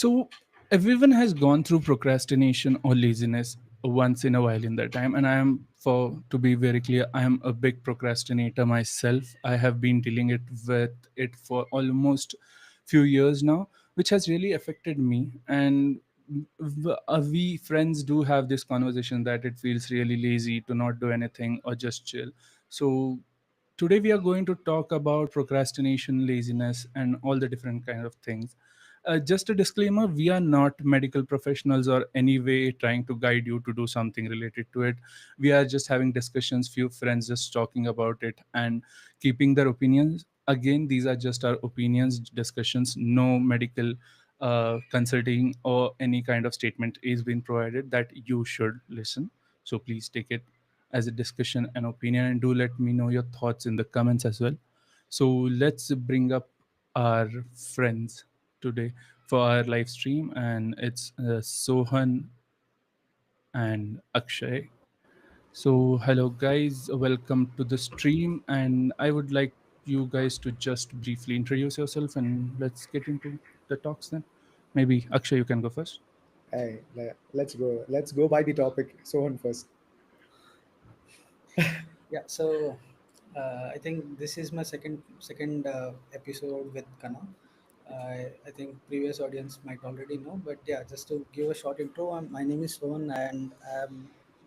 So everyone has gone through procrastination or laziness once in a while in their time, and I am, for to be very clear, I am a big procrastinator myself. I have been dealing it with it for almost few years now, which has really affected me. And we friends do have this conversation that it feels really lazy to not do anything or just chill. So today we are going to talk about procrastination, laziness, and all the different kind of things. Just a disclaimer, we are not medical professionals or any way trying to guide you to do something related to it. We are just having discussions, few friends just talking about it and keeping their opinions. Again, these are just our opinions, discussions. No medical consulting or any kind of statement is being provided that you should listen. So please take it as a discussion and opinion, and do let me know your thoughts in the comments as well. So let's bring up our friends today for our live stream, and it's Sohan and Akshay. So hello guys, welcome to the stream, and I would like you guys to just briefly introduce yourself and let's get into the talks then. Maybe Akshay, you can go first. Hey, let's go. Let's go by the topic. Sohan first. Yeah, so I think this is my second episode with Kana. I think previous audience might already know, but yeah, just to give a short intro, my name is Sohan and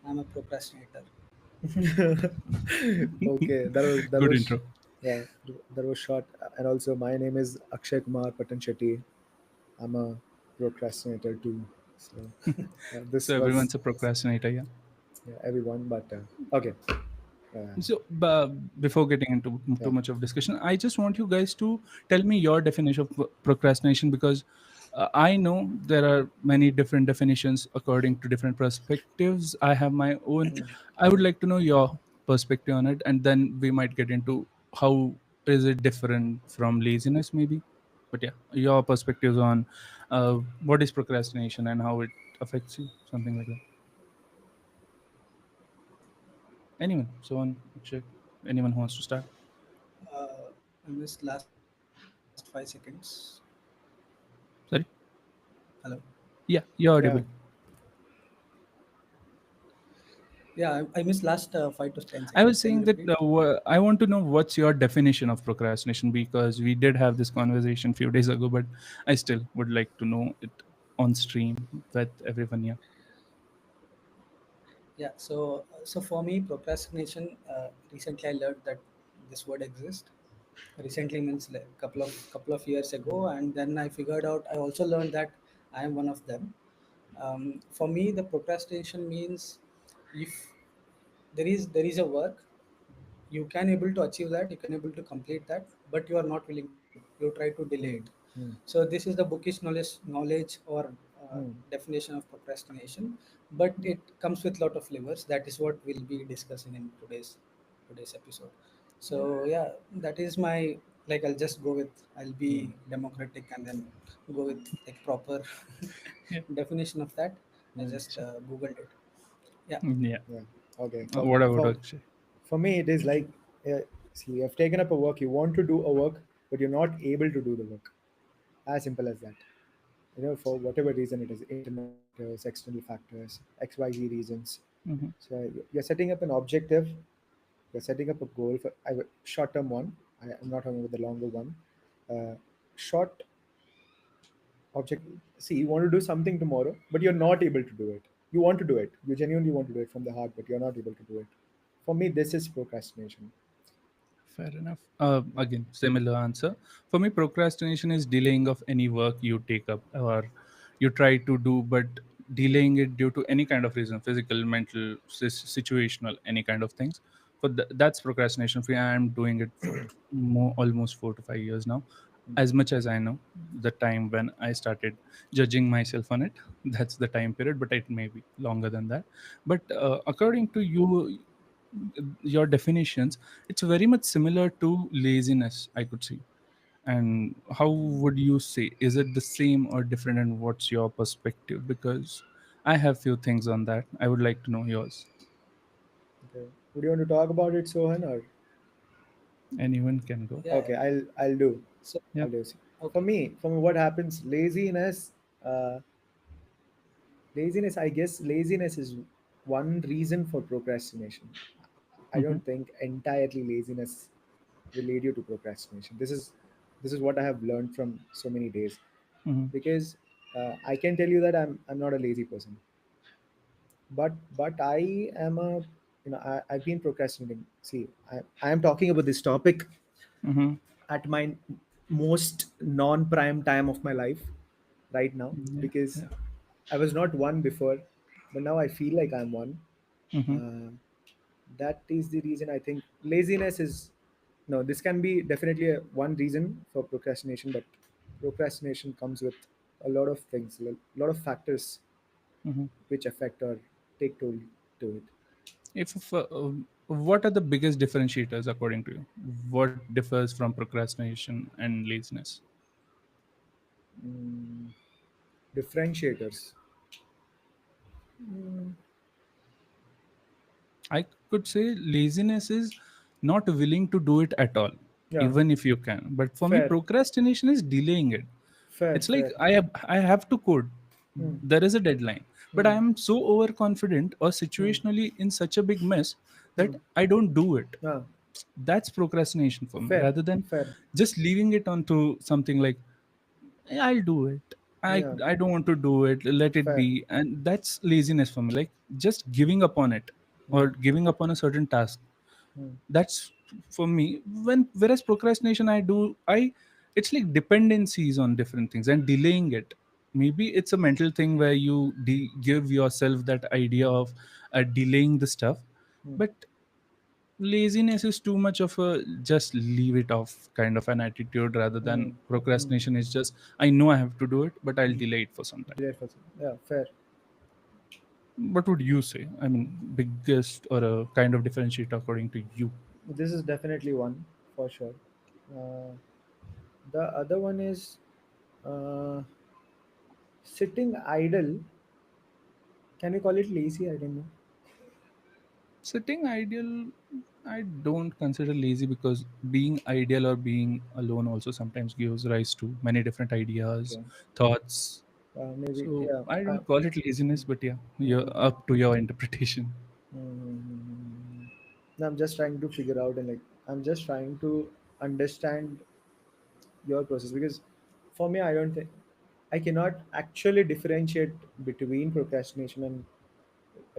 I'm a procrastinator. Okay, that Good was intro. yeah, that was short. And also, my name is Akshay Kumar Patan. I'm a procrastinator too. So So this was everyone's a procrastinator, yeah. yeah, everyone, but okay. Uh, So, before getting into too yeah. much of discussion, I just want you guys to tell me your definition of procrastination, because I know there are many different definitions according to different perspectives. I have my own. I would like to know your perspective on it, and then we might get into how is it different from laziness, maybe. But yeah, your perspectives on what is procrastination and how it affects you, something like that. Anyone? So on, check. Anyone who wants to start? I missed last 5 seconds. Sorry. Hello. Yeah, you're Yeah. audible. Yeah, I missed last 5 to 10 seconds. I Can was you saying repeat? that I want to know what's your definition of procrastination, because we did have this conversation a few days ago, but I still would like to know it on stream with everyone. Yeah. Yeah, so for me, procrastination. Recently, I learned that this word exists. Recently means like couple of years ago, and then I figured out. I also learned that I am one of them. For me, the procrastination means if there is a work, you can able to achieve that, you can able to complete that, but you are not willing to. You try to delay it. Mm, So this is the bookish knowledge or mm, definition of procrastination, but it comes with lot of flavors. That is what we'll be discussing in today's episode. So yeah, that is my, like, I'll just go with, I'll mm, be democratic and then go with like proper Yeah. definition of that. I mm. just googled it. Yeah. Yeah. Yeah. Okay. What about Akshay? For me, it is like see, you have taken up a work. You want to do a work, but you're not able to do the work. As simple as that. For whatever reason it is, internal factors, external factors, XYZ reasons. Hmm. So you're setting up an objective, you're setting up a goal for a short term one. I'm not talking about the longer one. Short object. See, you want to do something tomorrow, but you're not able to do it. You want to do it. You genuinely want to do it from the heart, but you're not able to do it. For me, this is procrastination. Fair enough. Again, similar answer. For me, procrastination is delaying of any work you take up or you try to do, but delaying it due to any kind of reason, physical, mental, situational, any kind of things. That's procrastination. For me, I'm doing it for almost 4 to 5 years now. As much as I know, the time when I started judging myself on it, that's the time period, but it may be longer than that. But according to you, your definitions, it's very much similar to laziness, I could see. And how would you say, is it the same or different, and what's your perspective? Because I have few things on that, I would like to know yours. Okay. Would you want to talk about it, Sohan, or Anyone can go. Yeah. okay? I'll do. So Yeah. I'll do. okay. For me, what happens? Laziness. Uh, Laziness, I guess laziness is one reason for procrastination. I Mm-hmm. don't think entirely laziness will lead you to procrastination. This is what I have learned from so many days, Mm-hmm. because I can tell you that I'm not a lazy person, but I am a, I've been procrastinating. See, I am talking about this topic Mm-hmm. at my most non-prime time of my life right now, Yeah. because Yeah. I was not one before, but now I feel like I'm one. Mm-hmm. Uh, that is the reason I think laziness is, no. This can be definitely one reason for procrastination, but procrastination comes with a lot of things, a lot of factors Mm-hmm. which affect or take toll to it. If what are the biggest differentiators according to you? What differs from procrastination and laziness? Mm, differentiators. Mm, I could say laziness is not willing to do it at all, yeah, even if you can. But for me, fair, procrastination is delaying it. fair, It's like fair. I have to code. Mm, There is a deadline, but I mm, am so overconfident or mm, situationally in such a big mess that mm. I don't do it. Yeah, That's procrastination for me, fair, rather than fair. just leaving it onto something like, "Yeah, I'll do it. I Yeah, I don't want to do it. Let it fair. be." And that's laziness for me. Like just giving up on it or Mm, giving up on a certain task. mm, That's for me. Whereas procrastination, I it's like dependencies on different things and delaying it. Maybe it's a mental thing where you give yourself that idea of delaying the stuff, mm, but laziness is too much of a just leave it off kind of an attitude, rather mm, than mm, procrastination is just I know I have to do it but I'll mm. delay it for some time. Great person. Yeah, fair. What would you say? I mean, biggest or a kind of differentiator according to you? This is definitely one for sure. Uh, the other one is uh, sitting idle. Can we call it lazy? I don't know. Sitting ideal, I don't consider lazy, because being ideal or being alone also sometimes gives rise to many different ideas, Okay. thoughts. Maybe, So yeah. I don't call it laziness, but yeah, you're Mm, up to your interpretation. no, I'm just trying to figure out, and like I'm just trying to understand your process, because for me, I don't think I cannot actually differentiate between procrastination and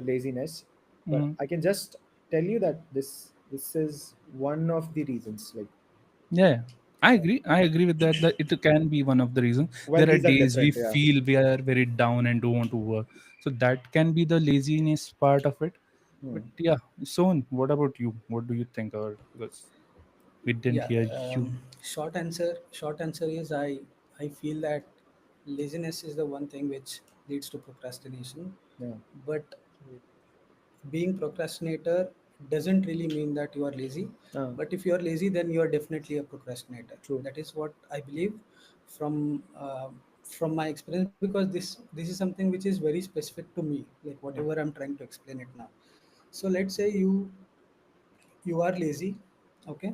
laziness, but Mhm. I can just tell you that this is one of the reasons. Like, Yeah, yeah. I agree with that. That it can be one of the reasons. well, There are these are days we different. Yeah. feel we are very down and don't want to work, so that can be the laziness part of it. Hmm. But yeah, Son, what about you? What do you think? Or because we didn't Yeah, hear you. short answer is I feel that laziness is the one thing which leads to procrastination. Yeah. But being procrastinator doesn't really mean that you are lazy. Ah, But if you are lazy, then you are definitely a procrastinator. true. That is what I believe from my experience, because this is something which is very specific to me, like Yeah. whatever I'm trying to explain it now. So let's say you are lazy. Okay.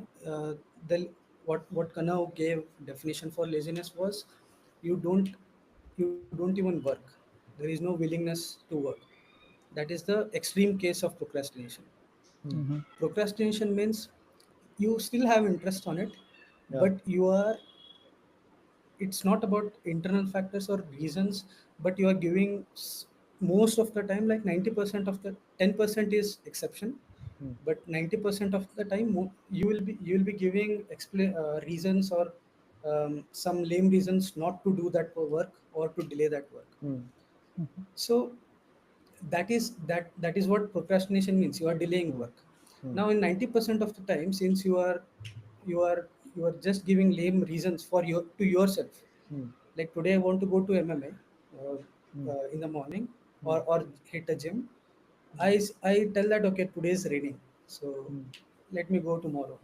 The what Kana gave definition for laziness was you don't you don't even work. There is no willingness to work. That is the extreme case of procrastination. Hmm. Hmm. Procrastination means you still have interest on it, Yeah. but you are, it's not about internal factors or reasons, but you are giving most of the time, like 90% of the 10% is exception, Hmm. but 90% of the time you will be giving reasons or some lame reasons not to do that work or to delay that work. Hmm. So that is what procrastination means. You are delaying Hmm. work. Hmm. Now in 90% of the time, since you are just giving lame reasons for your to yourself, Hmm. like today I want to go to MMA Hmm. in the morning, Hmm. or hit a gym. I tell that okay, today is raining, so Hmm. let me go tomorrow.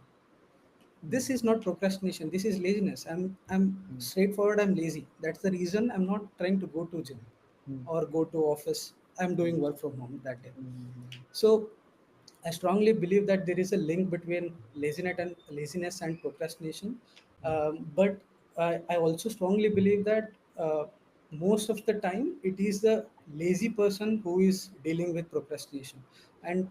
Hmm. This is not procrastination, this is laziness. I'm Hmm. straightforward, I'm lazy. That's the reason I'm not trying to go to gym Hmm. or go to office. I'm doing work from home that day. Hmm. So I strongly believe that there is a link between laziness and procrastination. But I also strongly believe that most of the time it is the lazy person who is dealing with procrastination. And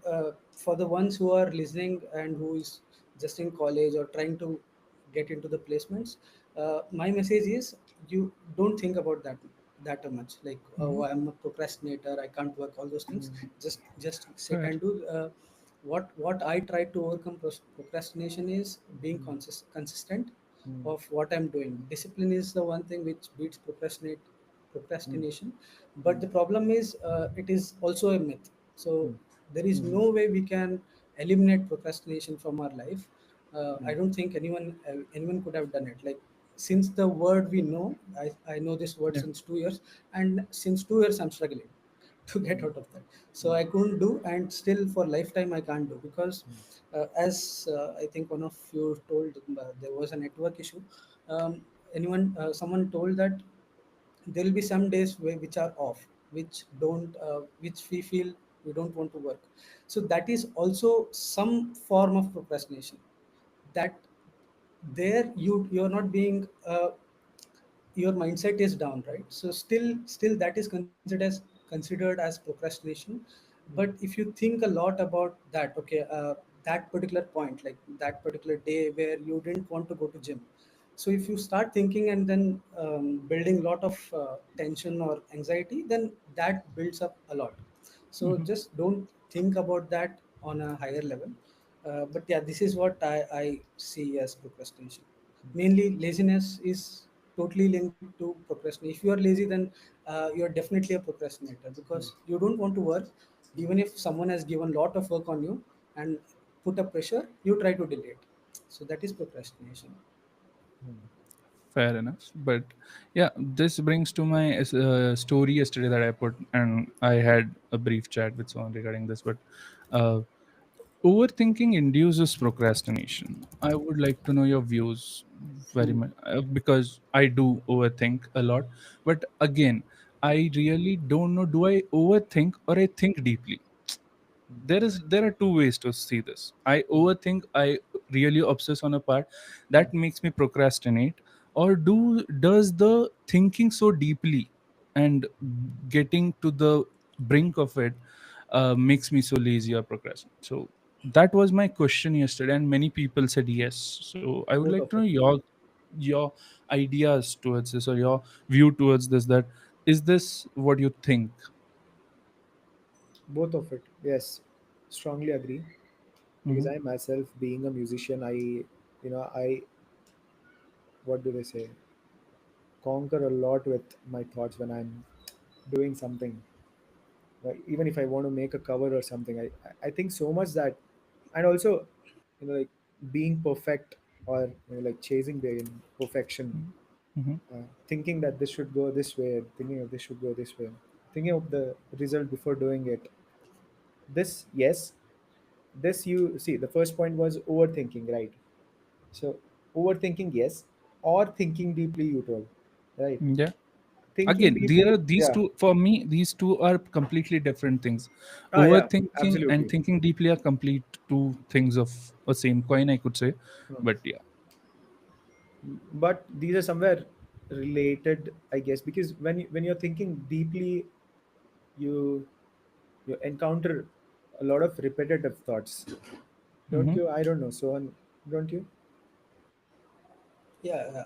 for the ones who are listening and who is just in college or trying to get into the placements, my message is, you don't think about that much, like, Hmm. oh, I'm a procrastinator, I can't work, all those things. Mm, Just sit Fair. and do. What I try to overcome procrastination is being mm, consistent mm, of what I'm doing. Discipline is the one thing which beats mm, procrastination. But mm, the problem is, it is also a myth. So mm, there is mm, no way we can eliminate procrastination from our life. I mm, don't think anyone could have done it. Like, since the word we know, I know this word Yeah. since 2 years, and since 2 years I'm struggling to get mm, out of that. So mm, I couldn't do, and still for lifetime I can't do, because mm, as I think one of you told, there was a network issue. Someone told that there will be some days which are off, which we feel we don't want to work. So that is also some form of procrastination. That there you're not being, your mindset is down, right? So still that is considered as procrastination. But mm, if you think a lot about that, okay, that particular point, like that particular day where you didn't want to go to gym, so if you start thinking and then building a lot of tension or anxiety, then that builds up a lot. So Hmm. just don't think about that on a higher level. But yeah, this is what I see as procrastination. Mainly laziness is totally linked to procrastination. If you are lazy, then you are definitely a procrastinator, mm, because you don't want to work. Even if someone has given lot of work on you and put a pressure, you try to delay it. So that is procrastination. mm, Fair enough. But yeah, this brings to my story yesterday that I put, and I had a brief chat with someone regarding this. But uh, overthinking induces procrastination. I would like to know your views very mm, much, because I do overthink a lot. But again, I really don't know, do I overthink or I think deeply? There are two ways to see this. I overthink, I really obsess on a part that makes me procrastinate, or does the thinking so deeply and getting to the brink of it makes me so lazy or procrastinate? So that was my question yesterday, and many people said yes. So I would both like of to know it. your ideas towards this, or your view towards this, that is this what you think? Both of it, yes, strongly agree. Because Mm-hmm. I myself, being a musician, I what do they say, conquer a lot with my thoughts when I'm doing something. Like, even if I want to make a cover or something, I think so much that, and also, like being perfect, or like chasing the perfection, Mm-hmm. thinking that this should go this way, thinking of this should go this way, thinking of the result before doing it. This, yes, this, you see, the first point was overthinking, right? So overthinking, yes, or thinking deeply, you told, right? Yeah. Thinking Again, there deeply, are these yeah. two, for me these two are completely different things. Ah, yeah, Overthinking and absolutely. thinking deeply are complete two things of a same coin, I could say. Hmm. But yeah. But these are somewhere related, I guess, because when you're thinking deeply, you you encounter a lot of repetitive thoughts, don't Hmm. you? I don't know, so on, don't you? Yeah,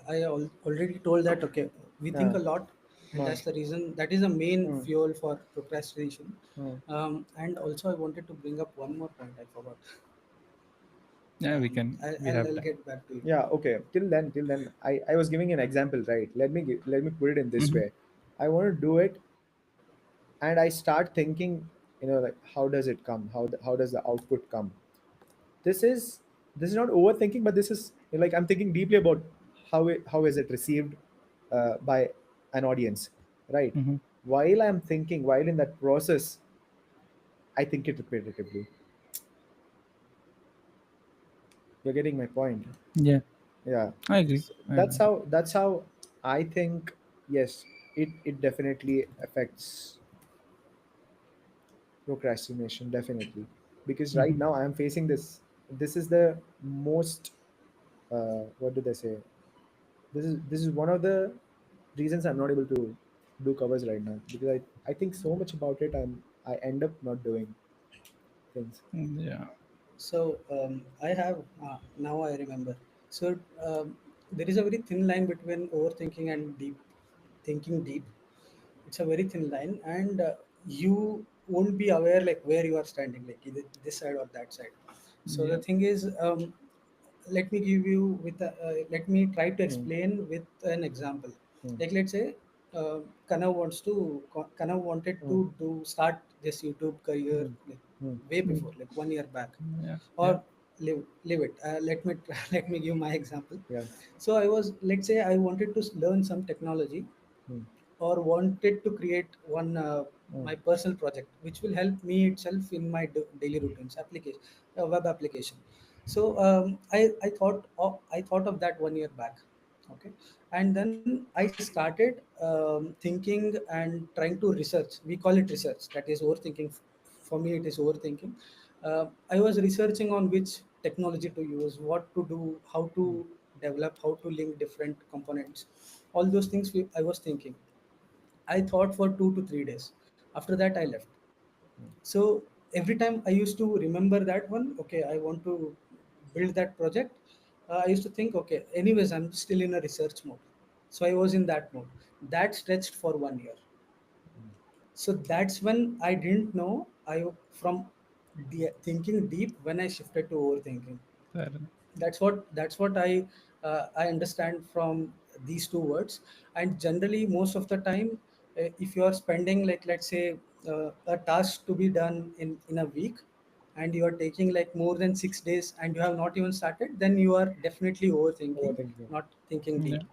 already told that, okay, we think Yeah. a lot, and Hmm. that's the reason, that is the main Hmm. fuel for procrastination. Hmm. And also I wanted to bring up one more point, I forgot. Yeah, we have I'll time. get back to you. Yeah, okay. Till then, I was giving an example, right? Let me put it in this Hmm. way. I want to do it, and I start thinking, like, how does it come? How does the output come? This is this is not overthinking, but this is, like, I'm thinking deeply about how is it received by an audience, right? Hmm. While in that process, I think it repetitively. You're getting my point. Yeah, Yeah. I agree. So I that's agree. how I think. Yes, it definitely affects procrastination, definitely, because right Hmm. now I am facing this. This is the most, what do they say, this is one of the reasons I'm not able to do covers right now because I think so much about it. I end up not doing things. Yeah. So I have now I remember. So there is a very thin line between overthinking and deep thinking deep. It's a very thin line, and you won't be aware like where you are standing, like either this side or that side. So the Yeah. thing is, let me give you with let me try to Hmm. explain with an example. Hmm. Like let's say Kanav wanted Hmm. to do start this YouTube career Hmm. like Hmm. way before, like 1 year back, Yeah. Yeah. or live it. Let me let me give my example. Yeah. So I was, let's say I wanted to learn some technology, Hmm. or wanted to create one Hmm. my personal project which will help me itself in my daily routines application, web application. So I thought of that 1 year back. Okay. And then I started thinking and trying to research. We call it research, that is overthinking. For me it is overthinking. I was researching on which technology to use, what to do, how to Hmm. develop, how to link different components, all those things I was thinking. I thought for 2 to 3 days. After that, I left. So every time I used to remember that one, okay, I want to build that project. I used to think, okay, anyways, I'm still in a research mode. So I was in that mode. That stretched for 1 year. So that's when I didn't know I from thinking deep when I shifted to overthinking. Fair enough. That's what I understand from these two words. And generally most of the time, if you are spending, like let's say a task to be done in a week, and you are taking like more than 6 days and you have not even started, then you are definitely overthinking, Overthinking. not thinking Yeah. deep. Yeah.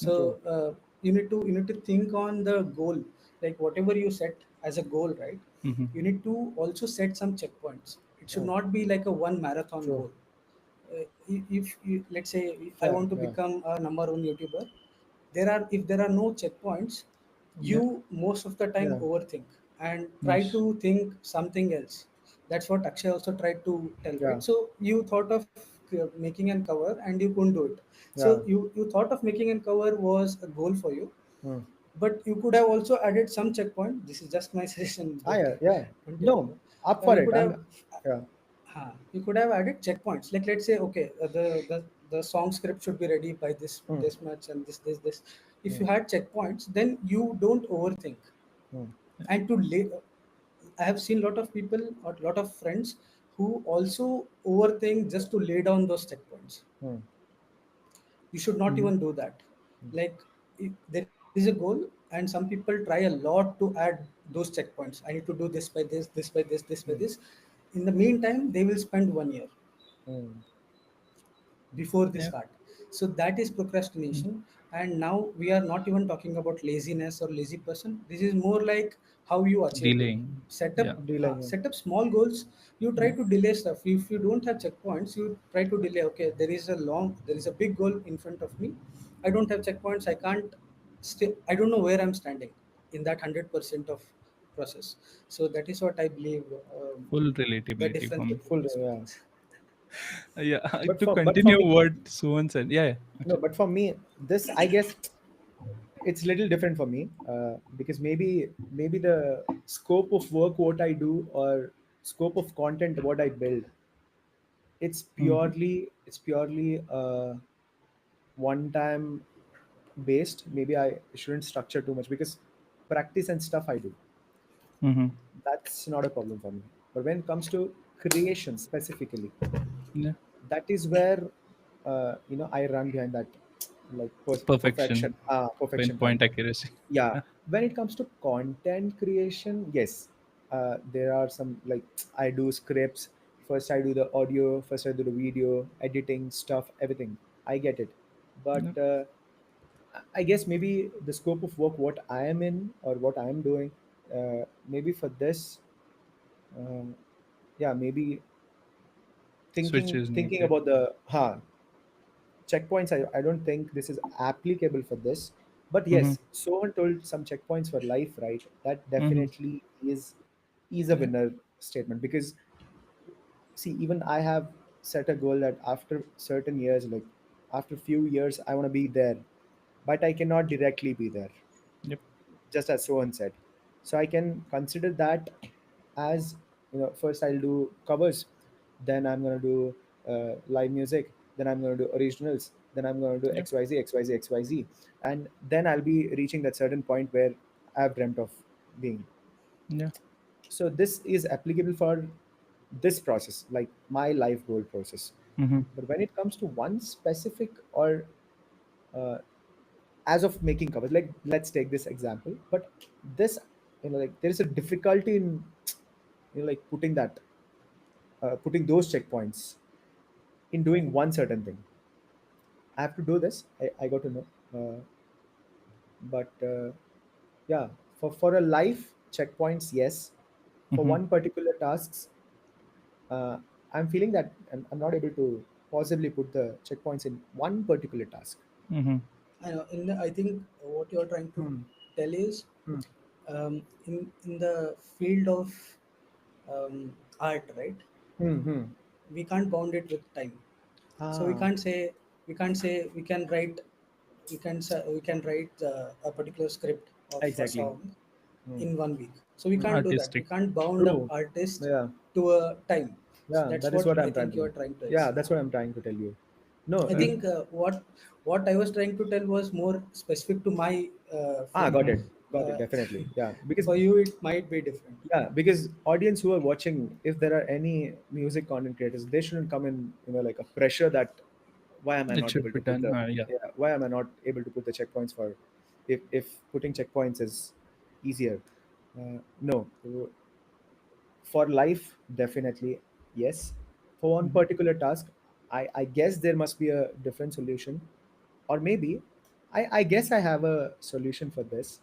So True. you need to think on the goal, like whatever you set as a goal, right? Mm-hmm. You need to also set some checkpoints. It should Oh, not be like a one marathon true. goal. If you, let's say I Fair. want to Yeah. become a number one YouTuber, if there are no checkpoints, Yeah. you most of the time Yeah. overthink and try Yes. to think something else. That's what Akshay also tried to tell, Yeah. right? So you thought of making an cover and you couldn't do it. So Yeah. you thought of making an cover was a goal for you, Hmm. but you could have also added some checkpoint. This is just my suggestion, Ah, don't yeah. Yeah. don't take it No, wrong. up for You it. could have Yeah. you could have added checkpoints. Like let's say, okay, the song script should be ready by Hmm. this much, and this. If Hmm. you had checkpoints, then you don't overthink. Hmm. And I have seen a lot of people or a lot of friends who also overthink just to lay down those checkpoints. Hmm. You should not Mm-hmm. even do that. Like there is a goal, and some people try a lot to add those checkpoints. I need to do this by this by this by Hmm. this. In the meantime, they will spend 1 year Hmm. before they Yeah. start. So that is procrastination. And now we are not even talking about laziness or lazy person. This is more like how you achieve goal. Delaying. Set up Yeah. Dealing. set up small goals. You try Yeah. to delay stuff. If you don't have checkpoints, you try to delay. Okay, there is a big goal in front of me. I don't have checkpoints. I can't still. I don't know where I'm standing in that 100% of process. So that is what I believe. Full The relatability difference for me. between Full. these two Yeah. things. Yeah. But To for continue me, what Suhan said. Yeah. Yeah. no. Okay. But for me, this I guess it's little different for me because maybe the scope of work what I do or scope of content what I build, Mm-hmm. it's purely one time based. Maybe I shouldn't structure too much because practice and stuff I do, Mm-hmm. that's not a problem for me. But when it comes to creation specifically, Yeah. that is where I run behind that like Perfection. perfection perfection part. Pinpoint accuracy. Yeah, Yeah. when it comes to content creation, yes, there are some like I do scripts first, I do the audio first, I do the video editing stuff, everything, I get it. But Yep. I guess maybe the scope of work what I am in or what I am doing, maybe for this, uh, yeah, maybe Switch thinking is thinking needed. about the checkpoints, I don't think this is applicable for this. But Mm-hmm. yes, someone told some checkpoints for life, right? That Mm-hmm. definitely is a Yeah. winner statement because see, even I have set a goal that after certain years, like after few years, I want to be there, but I cannot directly be there. Yep. just as Sohan said. So I can consider that as, first I'll do covers, then I'm going to do live music, then I'm going to do originals, then I'm going to do Yeah. XYZ, and then I'll be reaching that certain point where I've dreamt of being. Yeah. So this is applicable for this process, like my life goal process. Mm-hmm. But when it comes to one specific, or uh, as of making covers, like let's take this example, but this, like there is a difficulty in, like putting those checkpoints in doing one certain thing. I have to do this. I got to know, but yeah, for a life checkpoints, yes. For Mm-hmm. one particular tasks, uh, I'm feeling that I'm not able to possibly put the checkpoints in one particular task. Mm-hmm. I know. I think what you're trying to Hmm. tell is, Hmm. in the field of art, right? Hmm. Hmm. We can't bound it with time. So Ah, we can write, we can write a particular script of a exactly. song Hmm. in 1 week. So we Hmm. can't do that. We Artistic. can't bound an True. artist Yeah. to a time. So Yeah. that's That is what what I I'm trying think to you do. are trying to Yeah, explain. that's what I'm trying to tell you. No. I think what I was trying to tell was more specific to my field. Got Mm-hmm. it. Got it. Uh, Definitely. Yeah. Because for you, it might be different. yeah, because audience who are watching, if there are any music content creators, they shouldn't come in, like a pressure that why am I It not should able be to put done. the, Yeah. yeah, why am I not able to put the checkpoints for, if putting checkpoints is easier. No, for life, definitely yes. For one Mm-hmm. particular task, I guess there must be a different solution, or maybe I guess I have a solution for this.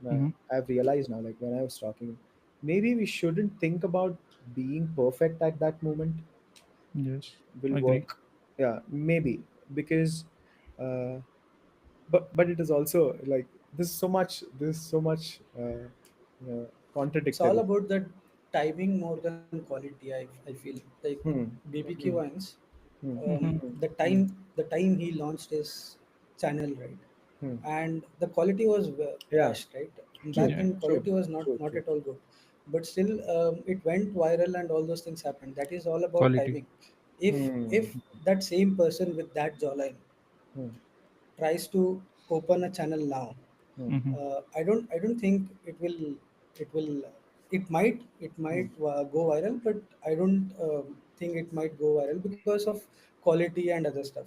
Mm-hmm. I've realized now, like when I was talking, maybe we shouldn't think about being perfect at that moment Yes. will Agree. work. Yeah, maybe, because uh, but it is also like this is so much It's all contradictory. about the timing more than quality. I feel like Hmm. BBQ Hmm. Wines, Hmm. Mm-hmm. Hmm. Hmm. the time he launched his channel, right, Hmm. and the quality was Yeah. rushed, right. Back True. Yeah. then True. quality was True. not True. at all good, but still it went viral and all those things happened. That is all about Quality. timing. Hmm. If that same person with that jawline Hmm. tries to open a channel now, Hmm. Mm-hmm. I don't think it will it Hmm. might go viral, but I don't think it might go viral because of quality and other stuff.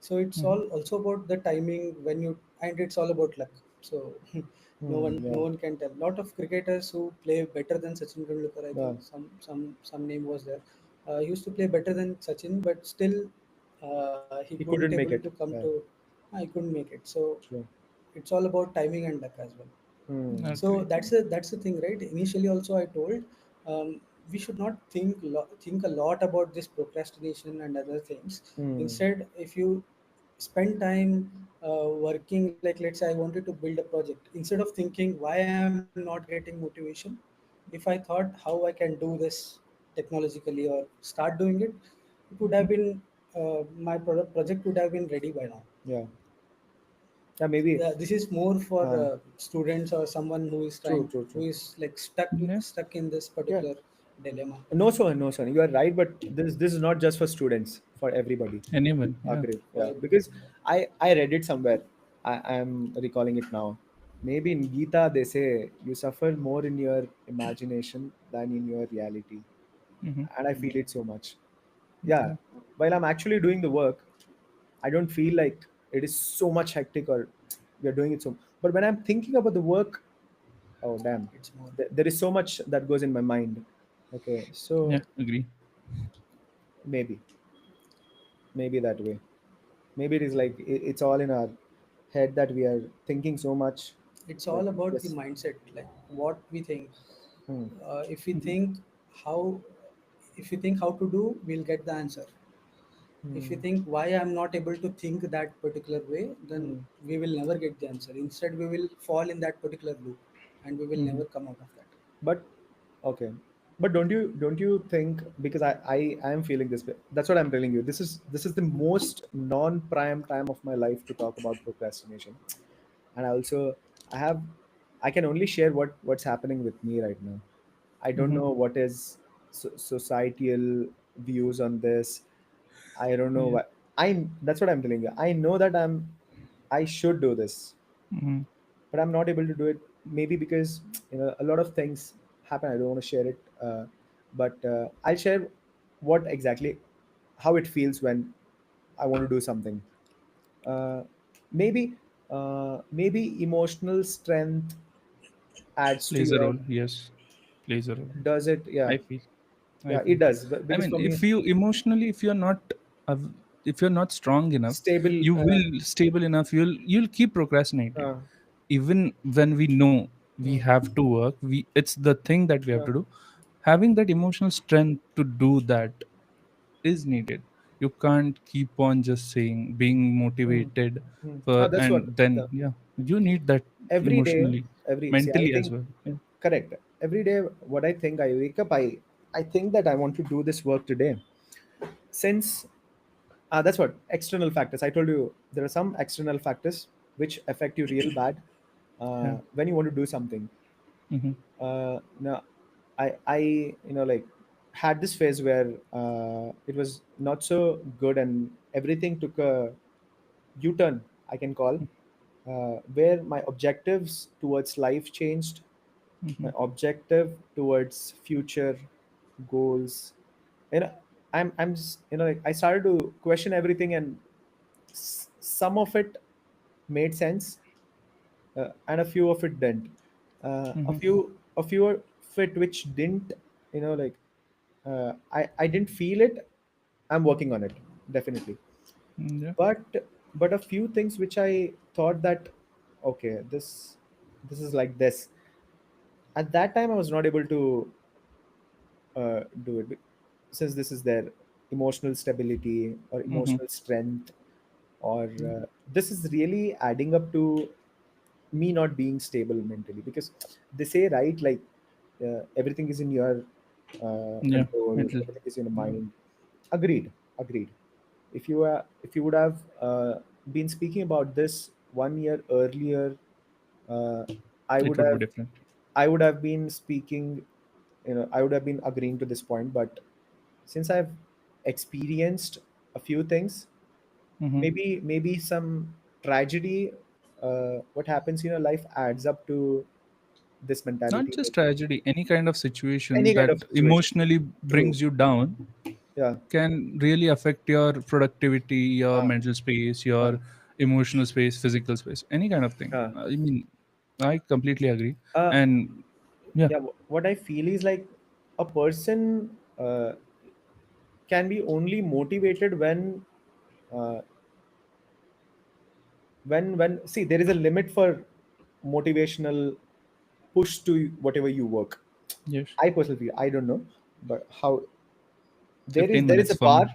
So it's all Mm-hmm. also about the timing when you, and it's all about luck. So Hmm. no Yeah. one can tell. Lot of cricketers who play better than Sachin Tendulkar, I Yeah. think some name was there, he used to play better than Sachin, but still he He couldn't couldn't able make to it. come to, Yeah. he couldn't make it. So True. it's all about timing and luck as well. Hmm. So Agree. that's the thing, right? Initially, also I told, we should not think a lot about this procrastination and other things. Hmm. Instead, if you spend time working, like let's say I wanted to build a project, instead of thinking why I am not getting motivation, if I thought how I can do this technologically or start doing it, it would have Mm-hmm. been my project would have been ready by now. Yeah. Yeah. Maybe. This is more for Uh, students or someone who is True. trying, True. who True. is like Yeah. stuck in this Yeah. particular dilemma. No, sir, no, sir. You are right, but this is not just for students, for everybody. Anyone. Yeah. Agree. For Yeah, everybody. because I read it somewhere. I am recalling it now. Maybe in Gita they say you suffer more in your imagination than in your reality, Mm-hmm. and I feel it so much. Yeah, Yeah. while I'm actually doing the work, I don't feel like it is so much hectic or we are doing it so. But when I'm thinking about the work, oh damn, It's more. there is so much that goes in my mind. Okay, Yeah. so Agree. maybe maybe that way. Maybe it is like it's all in our head that we are thinking so much. It's But all about the yes. mindset, like what we think. Hmm. If we Mm-hmm. think how, if we think how to do, we'll get the answer. If we Hmm. think why I'm not able to think that particular way, then Hmm. we will never get the answer. Instead, we will fall in that particular loop, and we will Mm-hmm. never come out of that. But okay. But don't you think, because I am feeling this way. That's what I'm telling you. This is the most non-prime time of my life to talk about procrastination. And I also I have I can only share what's happening with me right now. I don't Mm-hmm. know what is societal views on this. I don't know Yeah. what I. That's what I'm telling you. I know that I should do this, Mm-hmm. but I'm not able to do it. Maybe because a lot of things happen. I don't want to share it, but I'll share what exactly how it feels when I want to do something. Uh, maybe emotional strength adds to Plays a your. role. Yes, plays a role. Does it? Yeah, I feel. I yeah, it feel. does. I Because mean, for me, if you emotionally, if you're not, av- if you're not strong enough, stable. you will stable enough. You'll keep procrastinating, Uh, even when we know we uh, have to work. It's the thing that we have uh, to do. Having that emotional strength to do that is needed. You can't keep on just saying being mm, motivated that's what and then the, yeah, you need that every day. emotionally, Every see, I mentally as think well. Yeah. correct. Every day, what I think, I wake up. I think that I want to do this work today. Since that's what external factors. I told you there are some external factors which affect you real bad Yeah. when you want to do something. Mm-hmm. No, I like had this phase where it was not so good and everything took a U-turn, I can call, where my objectives towards life changed, Mm-hmm. my objective towards future goals. You know, like I started to question everything, and some of it made sense, and a few of it didn't. Mm-hmm. A few of it which didn't, like I didn't feel it. I'm working on it definitely, Yeah. but a few things which I thought that okay, this is like this. At that time, I was not able to do it since this is their emotional stability or Mm-hmm. emotional strength, or this is really adding up to me not being stable mentally, because they say, right, like everything is in your Yeah. control, Mental. everything is in your Yeah. mind. Agreed, agreed. If you would have been speaking about this 1 year earlier, uh, i It would would be have different. I would have been speaking, I would have been agreeing to this point. But since I've experienced a few things, Mm-hmm. maybe some tragedy, what happens, life adds up to this Not mentality, just like tragedy, any kind of situation any kind that of situation. emotionally True. brings you down Yeah. can really affect your productivity, your uh, mental space, uh, your emotional space, physical space, any kind of thing. uh, I mean, I completely agree. uh, And yeah, yeah, what I feel is like a person can be only motivated uh, when see, there is a limit for motivational push to whatever you work. yes, I personally feel, I don't know, but how 15 there is minutes a for bar. me.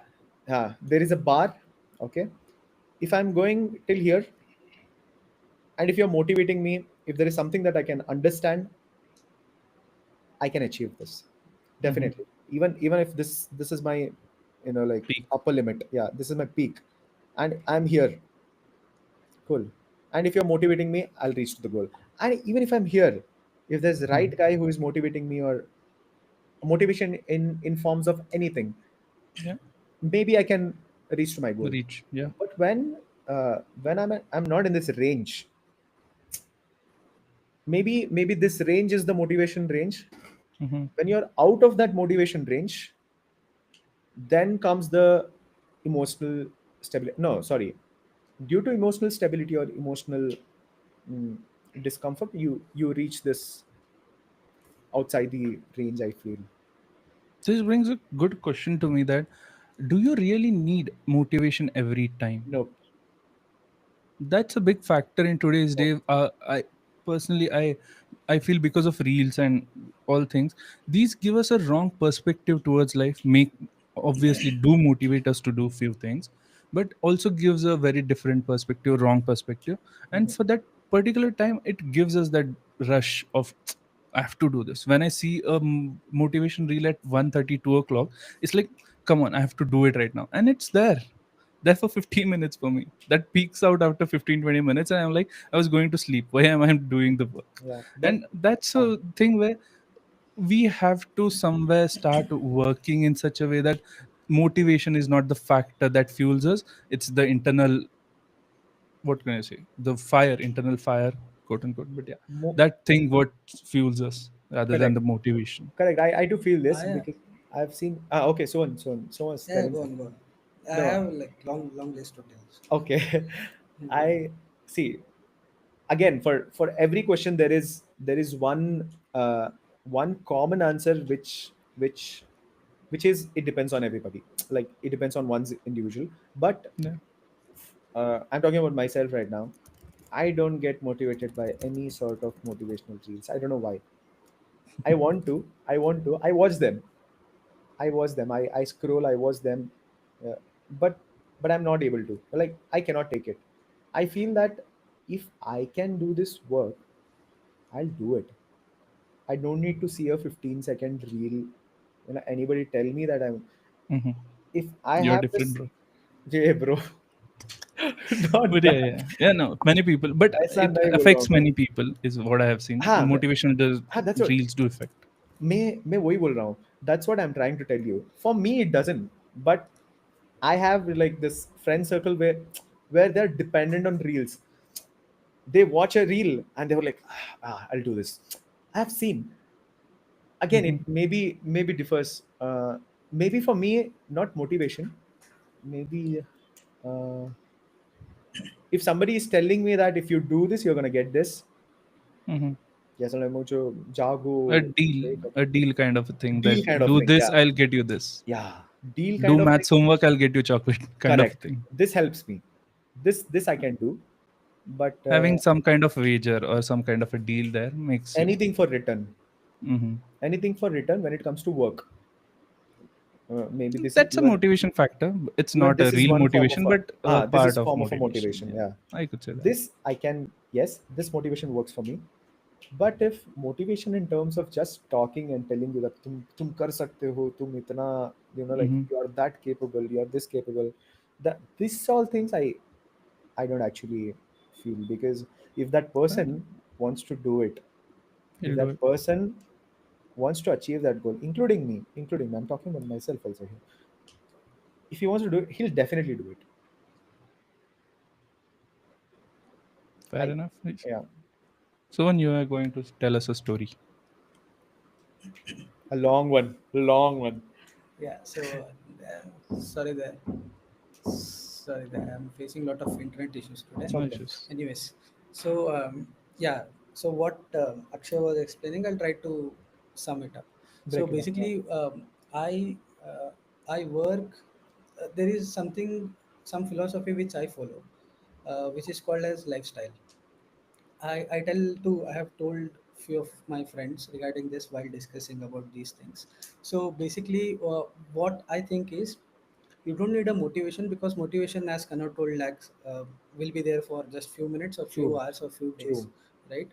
There is a bar. Okay, if I'm going till here, and if you're motivating me, if there is something that I can understand, I can achieve this Mm-hmm. definitely. Even if this is my, like Peak. upper limit. Yeah, this is my peak, and I'm here. Cool. And if you're motivating me, I'll reach to the goal. And even if I'm here, if there's the Mm-hmm. right guy who is motivating me, or motivation in forms of anything, Yeah, maybe I can reach to my goal. reach. Yeah. But when I'm not in this range, maybe this range is the motivation range. Mm-hmm. When you're out of that motivation range, then comes the emotional stability. No, sorry. Due to emotional stability or emotional mm, discomfort, you reach this outside the range, I feel. This brings a good question to me that do you really need motivation every time? Nope. That's a big factor in today's Nope. day. I personally, I feel because of reels and all things, these give us a wrong perspective towards life. Make obviously do motivate us to do few things, but also gives a very different perspective, wrong perspective. And Mhm. for that particular time, it gives us that rush of I have to do this. When I see a motivation reel at 1:30, 2 o'clock, it's like, come on, I have to do it right now, and it's there. there for 15 minutes for me. That peaks out after 15-20 minutes, and I'm like, I was going to sleep. Why am I doing the work? Yeah. Then And that's uh, a thing where we have to somewhere start working in such a way that motivation is not the factor that fuels us. It's the internal, what can I say, the fire, internal fire, quote unquote. But yeah, mo- that thing what fuels us rather than correct. the motivation. Correct. I do feel this I because I've seen. Okay, someone's Yeah, telling go something. on, go on. I No, have like long list to tell. So okay. go on. I see. Again, for every question there is one common answer which is it depends on everybody. Like it depends on one's individual. But Yeah. I'm talking about myself right now. I don't get motivated by any sort of motivational reels. I don't know why. I watch them. I scroll. I watch them, uh, but I'm not able to. Like I cannot take it. I feel that if I can do this work, I'll do it. I don't need to see a 15-second reel. Anybody tell me that I'm. Hmm. If I You're have different, this, bro. yeah, bro, not But yeah, that. yeah, yeah. No, many people, but ऐसा it नहीं बोल रहा affects हूँ मैं. many people, is what I have seen. हाँ मैं, Motivation does, हाँ that's what. reels do affect. मैं वही बोल रहा हूँ. That's what I'm trying to tell you. For me, it doesn't. But I have like this friend circle where they're dependent on reels. They watch a reel and they were like, I'll do this. I've seen. Again, Hmm. it maybe differs. Maybe for me, not motivation. Maybe uh, if somebody is telling me that if you do this, you're gonna get this. Hmm. Yes, I'm mucho jago, wake up, A deal kind of a thing, deal that kind of do thing. this, Yeah, I'll get you this. yeah, deal Do kind of thing. maths homework, I'll get you chocolate, kind of a Correct. thing. This helps me. This I can do, but Having some kind of wager or some kind of a deal there makes you. anything for return. Hmm. Anything for return when it comes to work. Maybe this is That's a motivation factor. It's even not a this is real one form of motivation, but a this is part of form of a motivation. motivation. Yeah, Yeah, I could say that. this I can. Yes, this motivation works for me. But if motivation in terms of just talking and telling you that tum kar sakte ho, tum itna, like Hmm. you are that capable, you are this capable, that these all things I don't actually feel. Because if that Fair. person wants to do it, if He'll do that it. person wants to achieve that goal, including me, I'm talking about myself also here. If he wants to do it, he'll definitely do it. Fair I enough. Yeah, So when you are going to tell us a story. a long one. Yeah, so sorry that I'm facing a lot of internet issues today. It's No okay. issues. Anyways, so yeah, so what Akshay was explaining, I'll try to sum it up. So Break it up. Yeah. basically, I uh, I work. There is some philosophy which I follow, which is called as lifestyle. I have told few of my friends regarding this while discussing about these things. So basically, what I think is you don't need a motivation, because motivation, as Kannad told, will be there for just few minutes or few True. hours or few days, True. right?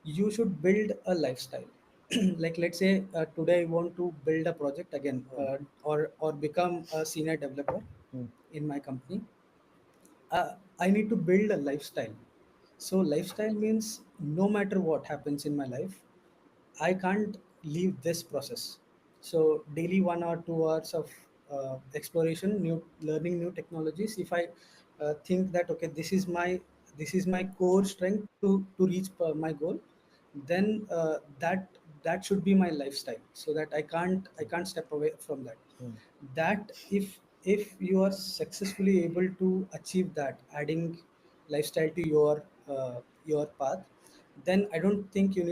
You should build a lifestyle. Like let's say today I want to build a project again, or become a senior developer Hmm. in my company. I need to build a lifestyle. So lifestyle means no matter what happens in my life, I can't leave this process. So daily 1 or 2 hours of exploration, new learning new technologies. If I think that okay, this is my core strength to reach my goal, then that should be my lifestyle. So that I can't step away from that. Hmm. That if you are successfully able to achieve that, adding lifestyle to your path, then uh, I don't think you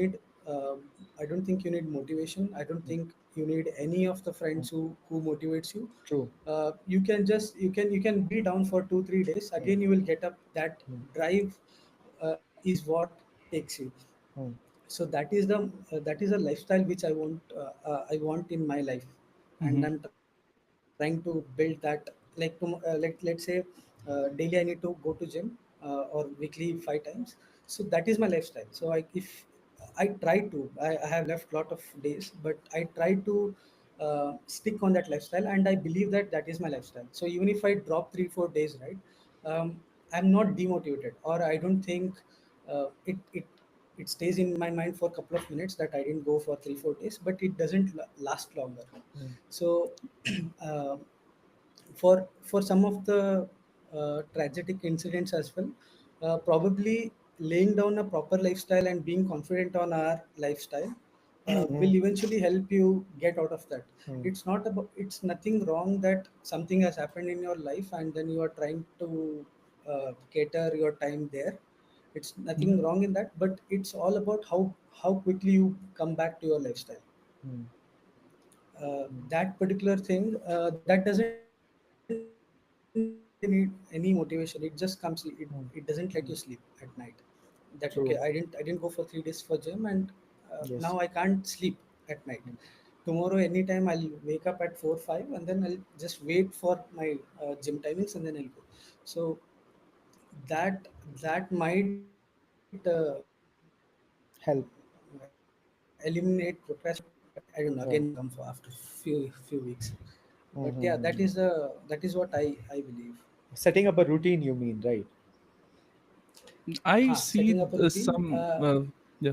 need motivation. I don't think you need any of the Hmm. friends who motivates you. True. You can be down for 2 3 days, Hmm. again you will get up. That Hmm. drive is what takes you. Hmm. So that is a lifestyle which I want in my life, Hmm. and I'm trying to build that. Let's say daily I need to go to gym, or weekly 5 times. So that is my lifestyle. So if I try to, I have left lot of days, but I try to stick on that lifestyle, and I believe that that is my lifestyle. So even if I drop 3 4 days, right, I'm not demotivated, or I don't think it stays in my mind for a couple of minutes that I didn't go for 3 4 days, but it doesn't last longer. mm, So uh, for some of the tragic incidents as well, probably laying down a proper lifestyle and being confident on our lifestyle will eventually help you get out of that. mm, It's nothing wrong that something has happened in your life and then you are trying to cater your time there. It's nothing wrong in that, but it's all about how quickly you come back to your lifestyle. mm, That particular thing, that doesn't need any motivation. It just comes, it doesn't let you sleep at night. mm, That okay, mm. I didn't go for 3 days for True. gym, and now I can't sleep at Yes. night. Tomorrow anytime I'll wake up at 4 5, and then I'll just wait for my gym timings, and then I'll go. So that might Help. eliminate procrastination. I don't know, Yeah. again it will come for after few weeks. But yeah, Mm-hmm. that is what I believe. Setting up a routine, you mean, right? I Setting see up a routine. some, yeah,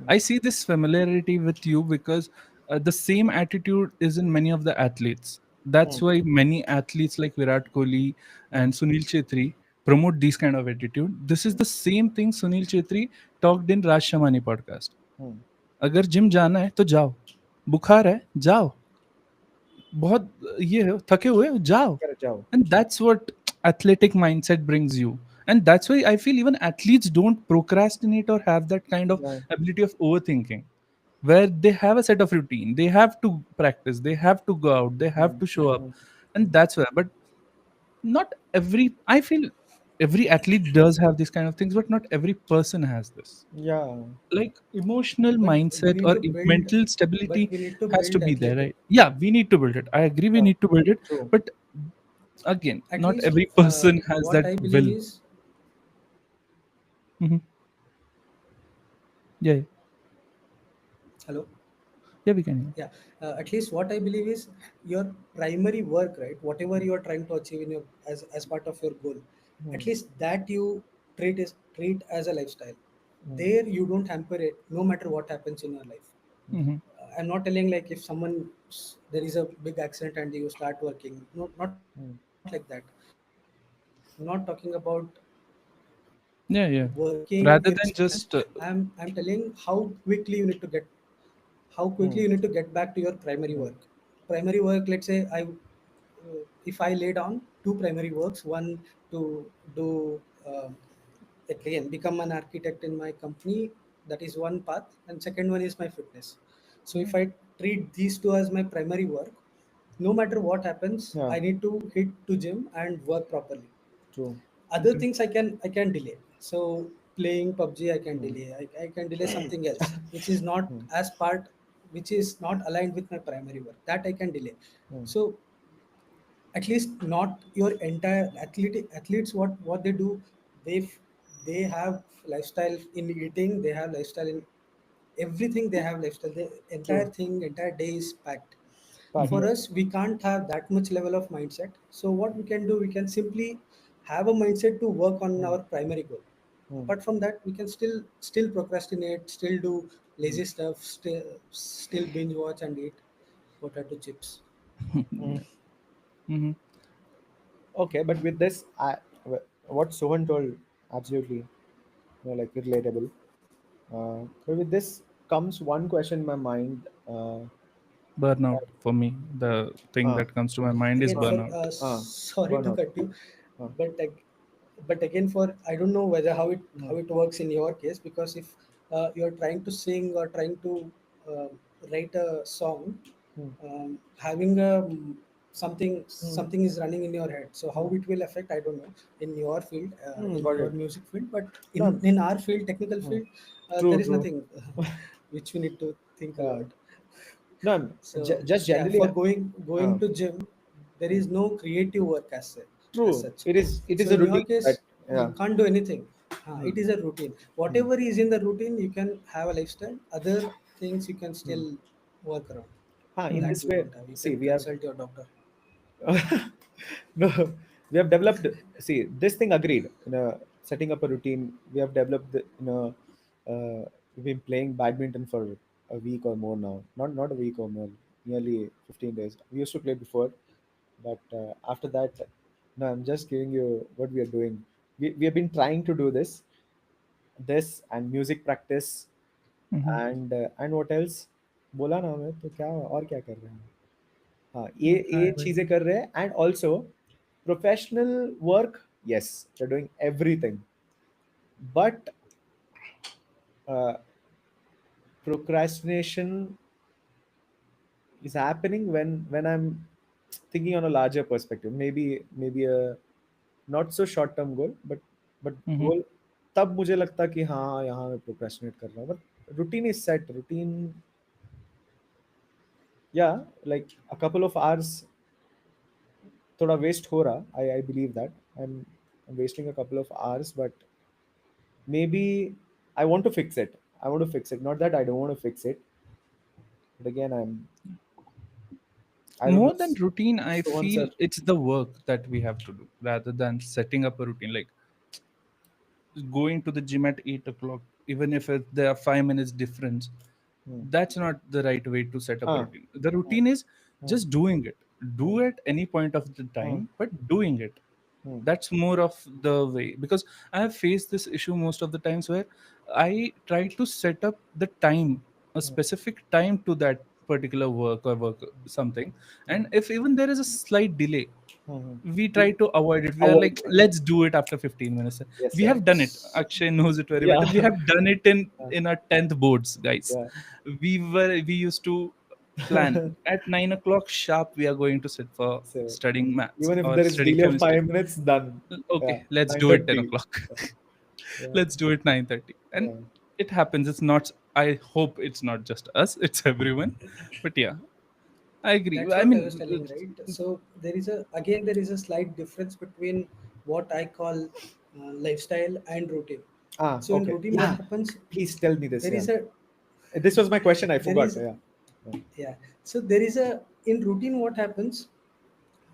I see this familiarity with you because the same attitude is in many of the athletes. That's Mm, why many athletes like Virat Kohli mm, and Sunil Chetri promote this kind of attitude. This is the same thing Sunil Chetri talked in Raj Shamani podcast. mm. अगर gym जाना है तो जाओ, बुखार है जाओ, बहुत ये है, थके हुए हो जाओ. Gotta जाओ. And that's what athletic mindset brings you. And that's why I feel even athletes don't procrastinate or have that kind of Yeah. ability of overthinking, where they have a set of routine, they have to practice, they have to go out, they have Mm, to show up. mm, And that's where, but not every, I feel every athlete does have these kind of things, but not every person has this. yeah. Like emotional But we mindset need or to build mental but stability we need to has to build be there, athletic. right? Yeah, we need to build it, I agree, we Yeah. need to build it. True. But again, At not least every person has what that I believe will. is, Hmm. Yeah, yeah, hello. yeah, we can. Yeah, at least what I believe is your primary work, right, whatever you are trying to achieve in your as part of your goal, Mm, at least that you treat as a lifestyle. mm, There you don't hamper it no matter what happens in your life. mm, Hmm. I'm not telling like if someone, there is a big accident and you start working, no, not like that. mm. I'm not talking about Yeah, yeah. working Rather irrespective. than just I'm telling how quickly you need Mm, to get back to your primary work. mm, Primary work, let's say if I lay down two primary works, one to do uh, again become an architect in my company, that is one path, and second one is my fitness. So yeah. if I treat these two as my primary work, no matter what happens, yeah. I need to hit to gym and work properly. True. Other Okay. things I can delay. So playing PUBG I can Mm, delay. I can delay something else which is not mm, as part, which is not aligned with my primary work, that I can delay. mm. So at least not your entire athletes, what they do, they f- they have lifestyle in eating, they have lifestyle in everything, they have lifestyle, the entire True. thing, entire day is packed. But For us we can't have that much level of mindset. So what we can do, we can simply have a mindset to work on mm, our primary goal. mm, Apart from that, we can still procrastinate, still do mm, lazy stuff, still binge watch and eat potato chips. mm. Hmm. Okay, but with this, what Sohan told, absolutely, like relatable. But with this comes one question in my mind. Burnout That, for me, the thing uh, that comes to my mind is Again for burnout. sorry to burnout. cut you, Uh, but but again, for I don't know whether mm, how it works in your case, because if you're trying to sing or trying to uh, write a song, mm, having a mm, something is running in your head, so how mm, it will affect I don't know in your field, in got your it. music field, but No, in our field, technical mm, field, true, there is true. nothing which we need to think Yeah. about. No, So just yeah, generally. for going Uh, to gym, there mm, is no creative work as true. such. It So is a in your routine case, that, you yeah. can't do anything. Mm, It is a routine. mm. Whatever is in the routine, you can have a lifestyle. Other things you can Hmm. still work around. In Mhm. That this we way, don't have. You see, can we have consult your doctor. no, we have developed. See, this thing agreed. Setting up a routine, we have developed. We've been playing badminton for a week or more now. Not a week or more, nearly 15 days. We used to play before, but after that, no. I'm just giving you what we are doing. We have been trying to do this and music practice Mhm. and what else? बोला ना हमें तो क्या और क्या कर रहे हैं? हाँ ये I चीजें कर रहे हैं and also professional work yes they're doing everything but uh, procrastination is happening when I'm thinking on a larger perspective, maybe a not so short term goal but Mhm. goal तब मुझे लगता कि हाँ यहाँ मैं procrastinate कर रहा हूँ but routine is set routine yeah like a couple of hours थोड़ा वेस्ट हो रहा I believe that I'm wasting a couple of hours but maybe I want to fix it. I want to fix it. Not that I don't want to fix it, but again, I don't know, More than routine, I so on, sir. feel it's the work that we have to do rather than setting up a routine. Like going to the gym at 8 o'clock, even if there are 5 minutes difference, Hmm. that's not the right way to set up a Huh. routine. The Hmm. routine is Hmm. just doing it. Hmm. Do at any point of the Hmm. time, but doing it. Hmm. That's more of the way, because I have faced this issue most of the times where I try to set up the time, a Hmm. specific time to that particular work or work something, Hmm. and if even there is a slight delay, Hmm. Hmm. we try We to avoid it. We are avoid like, it. let's do it after 15 minutes. Yes, We sir. have done it. Akshay knows it very better. We Yeah. have done it in Yeah. in our 10th boards, guys. Yeah. We used to plan at 9 o'clock sharp. We are going to sit for So studying maths even if or there is studying delay of chemistry. 5 minutes, done. Yeah. Okay, let's Nine do it 10 thirty. o'clock. Yeah. Let's do it 9:30. And Yeah. it happens. It's not, I hope it's not just us, it's everyone. But yeah, I agree. That's I what I was mean, telling, right? So there is a slight difference between what I call lifestyle and routine. So in Okay. routine, what Yeah. happens? Please tell me this. There Yeah. is a This was my question. I there forgot. is Yeah. Yeah. yeah. So there is a in routine, what happens?